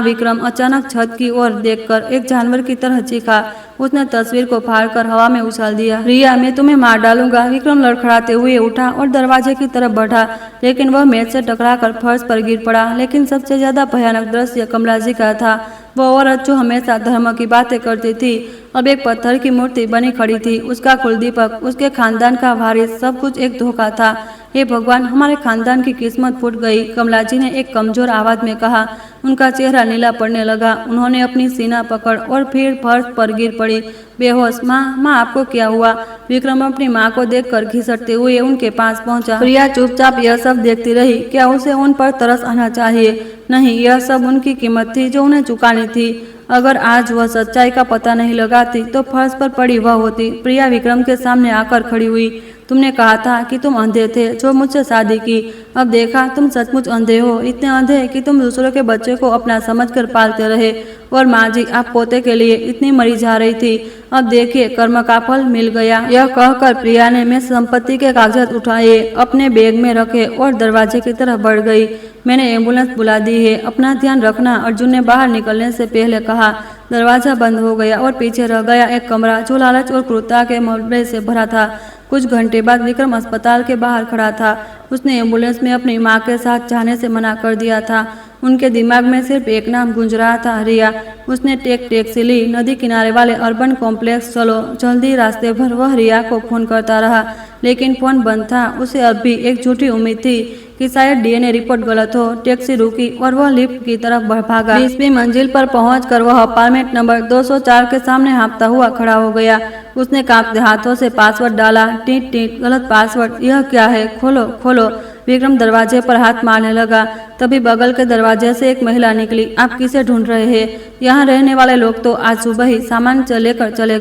Speaker 1: विक्रम अचानक छत की ओर देखकर एक जानवर की तरह चीखा। उसने तस्वीर को फाड़कर हवा में उछाल दिया। रिया, मैं तुम्हें मार डालूंगा। विक्रम लड़खड़ाते हुए उठा और दरवाजे की तरफ बढ़ा, लेकिन वह मेज से टकराकर फर्श पर गिर पड़ा। लेकिन सबसे ज्यादा भयानक दृश्य कमला जी का था। वो औरत जो हमेशा धर्म की बातें करती थी, अब एक पत्थर की मूर्ति बनी खड़ी थी। उसका कुलदीपक, उसके खानदान का वारिस, सब कुछ एक धोखा था। हे भगवान, हमारे खानदान की किस्मत फूट गई, कमला जी ने एक कमजोर आवाज में कहा। उनका चेहरा नीला पड़ने लगा। उन्होंने अपनी सीना पकड़ और फिर फर्श पर गिर पड़ी बेहोश। माँ, आपको क्या हुआ? विक्रम अपनी माँ को देखकर घिसटते हुए उनके पास पहुंचा। प्रिया चुपचाप यह सब देखती रही। क्या उसे उन पर तरस आना चाहिए? नहीं, यह सब उनकी कीमत थी जो उन्हें चुकानी थी। अगर आज वह सच्चाई का पता नहीं लगाती तो फर्श पर पड़ी वह होती। प्रिया विक्रम के सामने आकर खड़ी हुई। तुमने कहा था कि तुम अंधे थे जो मुझसे शादी की। अब देखा, तुम सचमुच अंधे हो। इतने अंधे कि तुम दूसरों के बच्चे को अपना समझकर पालते रहे। और माँ जी, आप पोते के लिए इतनी मरी जा रही थी। अब देखिए, कर्म का फल मिल गया। यह कहकर प्रिया ने मैं संपत्ति के कागजात उठाए, अपने बैग में रखे और दरवाजे की तरफ बढ़ गई। मैंने एम्बुलेंस बुला दी है, अपना ध्यान रखना, अर्जुन ने बाहर निकलने से पहले कहा। दरवाजा बंद हो गया और पीछे रह गया एक कमरा जो लालच और क्रूरता के मलबे से भरा था। कुछ घंटे बाद विक्रम अस्पताल के बाहर खड़ा था। उसने एम्बुलेंस में अपनी माँ के साथ जाने से मना कर दिया था। उनके दिमाग में सिर्फ एक नाम गूंज रहा था, रिया। उसने टैक्सी ली, नदी किनारे वाले अर्बन कॉम्प्लेक्स चलो जल्दी रास्ते भर वह रिया को फोन करता रहा, लेकिन फोन बंद था। उसे अब भी एक झूठी उम्मीद थी कि शायद डीएनए रिपोर्ट गलत हो। टैक्सी रुकी और वह लिफ्ट की तरफ भागा। 20वीं मंजिल पर पहुंचकर वह अपार्टमेंट नंबर 204 के सामने हाँफता हुआ खड़ा हो गया। उसने कांपते हाथों से पासवर्ड डाला। टीट टीट, गलत पासवर्ड। यह क्या है? खोलो खोलो। विक्रम दरवाजे पर हाथ मारने लगा। तभी बगल के दरवाजे से एक महिला निकली। आप किसे ढूंढ रहे हैं? यहाँ रहने वाले लोग तो आज सुबह ही सामान लेकर चले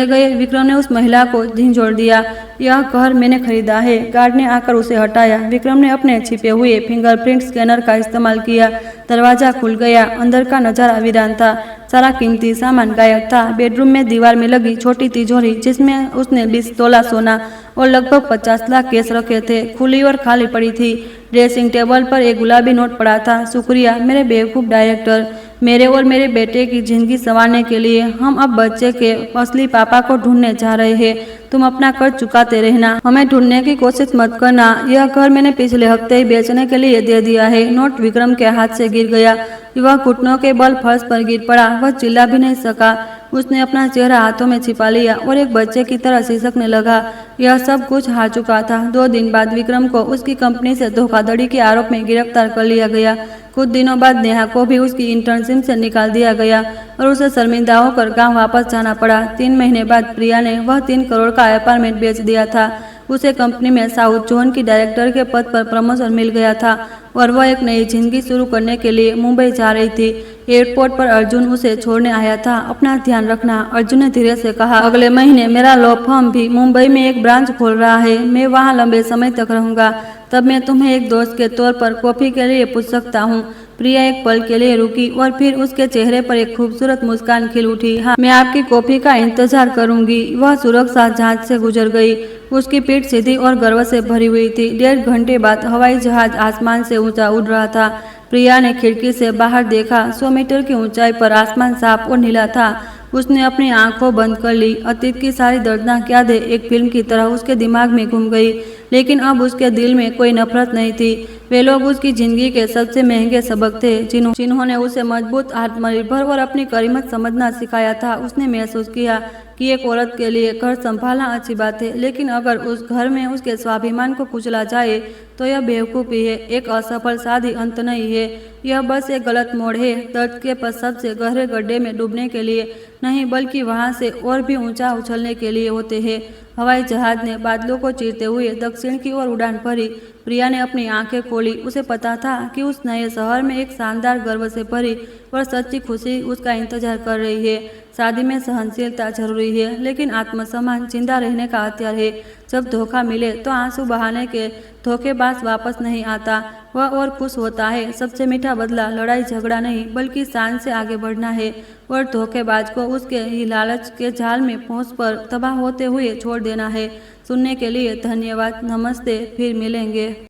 Speaker 1: गए। विक्रम ने उस महिला को झिंझोड़ दिया। यह घर मैंने खरीदा है। गार्ड ने आकर उसे हटाया। विक्रम ने अपने छिपे हुए फिंगरप्रिंट स्कैनर का इस्तेमाल किया। दरवाजा खुल गया। अंदर का नजारा वीरान था। सारा कीमती सामान गायब था। बेडरूम में दीवार में लगी छोटी तिजोरी जिसमें उसने 20 तोला सोना और लगभग 50 लाख कैश रखे थे, खुली और खाली पड़ी थी। ड्रेसिंग टेबल पर एक गुलाबी नोट पड़ा था। शुक्रिया मेरे बेवकूफ़ डायरेक्टर, मेरे और मेरे बेटे की जिंदगी संवारने के लिए। हम अब बच्चे के असली पापा को ढूंढने जा रहे हैं। तुम अपना कर्ज चुकाते रहना, हमें ढूंढने की कोशिश मत करना। यह घर मैंने पिछले हफ्ते ही बेचने के लिए दे दिया है। नोट विक्रम के हाथ से गिर गया। वह घुटनों के बल फर्श पर गिर पड़ा। वह चिल्ला भी नहीं सका। उसने अपना चेहरा हाथों में छिपा लिया और एक बच्चे की तरह सिसकने लगा। यह सब कुछ हार चुका था। 2 दिन बाद विक्रम को उसकी कंपनी से धोखाधड़ी के आरोप में गिरफ्तार कर लिया गया। कुछ दिनों बाद नेहा को भी उसकी इंटर्नशिप से निकाल दिया गया और उसे शर्मिंदा होकर गांव वापस जाना पड़ा। 3 महीने बाद प्रिया ने वह 3 करोड़ का अपार्टमेंट बेच दिया था। उसे कंपनी में साउथ जोन की डायरेक्टर के पद पर प्रमोशन मिल गया था और वह एक नई जिंदगी शुरू करने के लिए मुंबई जा रही थी। एयरपोर्ट पर अर्जुन उसे छोड़ने आया था। अपना ध्यान रखना, अर्जुन ने धीरे से कहा। अगले महीने मेरा लॉ फर्म भी मुंबई में एक ब्रांच खोल रहा है। मैं वहाँ लंबे समय तक रहूंगा। तब मैं तुम्हें एक दोस्त के तौर पर कॉफी के लिए पूछ सकता हूँ। प्रिया एक पल के लिए रुकी और फिर उसके चेहरे पर एक खूबसूरत मुस्कान खिल उठी। हाँ, मैं आपकी कॉफी का इंतजार करूंगी। वह सुरक्षा जांच से गुजर गई। उसकी पीठ सीधी और गर्व से भरी हुई थी। 1.5 घंटे बाद हवाई जहाज आसमान से ऊंचा उड़ रहा था। प्रिया ने खिड़की से बाहर देखा। 100 मीटर की ऊंचाई पर आसमान साफ और नीला था। उसने अपनी आंखों बंद कर ली। अतीत की सारी दर्दनाक यादें एक फिल्म की तरह उसके दिमाग में घूम गई, लेकिन अब उसके दिल में कोई नफरत नहीं थी। वे लोग उसकी जिंदगी के सबसे महंगे सबक थे जिन्होंने उसे मजबूत, आत्मनिर्भर और अपनी करीमत समझना सिखाया था। उसने महसूस किया कि एक औरत के लिए घर संभालना अच्छी बात है, लेकिन अगर उस घर में उसके स्वाभिमान को कुचला जाए तो यह बेवकूफ़ी है। एक असफल शादी अंत नहीं है, यह बस एक गलत मोड़ है। दर्द के पश्चात से गहरे गड्ढे में डूबने के लिए नहीं, बल्कि वहां से और भी ऊंचा उछलने के लिए होते हैं। हवाई जहाज ने बादलों को चीरते हुए दक्षिण की ओर उड़ान भरी। प्रिया ने अपनी आंखें खोली। उसे पता था कि उस नए शहर में एक शानदार, गर्व से भरी और सच्ची खुशी उसका इंतजार कर रही है। शादी में सहनशीलता जरूरी है, लेकिन आत्मसम्मान जिंदा रहने का हथियार है। जब धोखा मिले तो आंसू बहाने के धोखेबाज वापस नहीं आता, वह और खुश होता है। सबसे मीठा बदला लड़ाई झगड़ा नहीं, बल्कि शान से आगे बढ़ना है और धोखेबाज को उसके ही लालच के जाल में फंस पर तबाह होते हुए छोड़ देना है। सुनने के लिए धन्यवाद। नमस्ते, फिर मिलेंगे।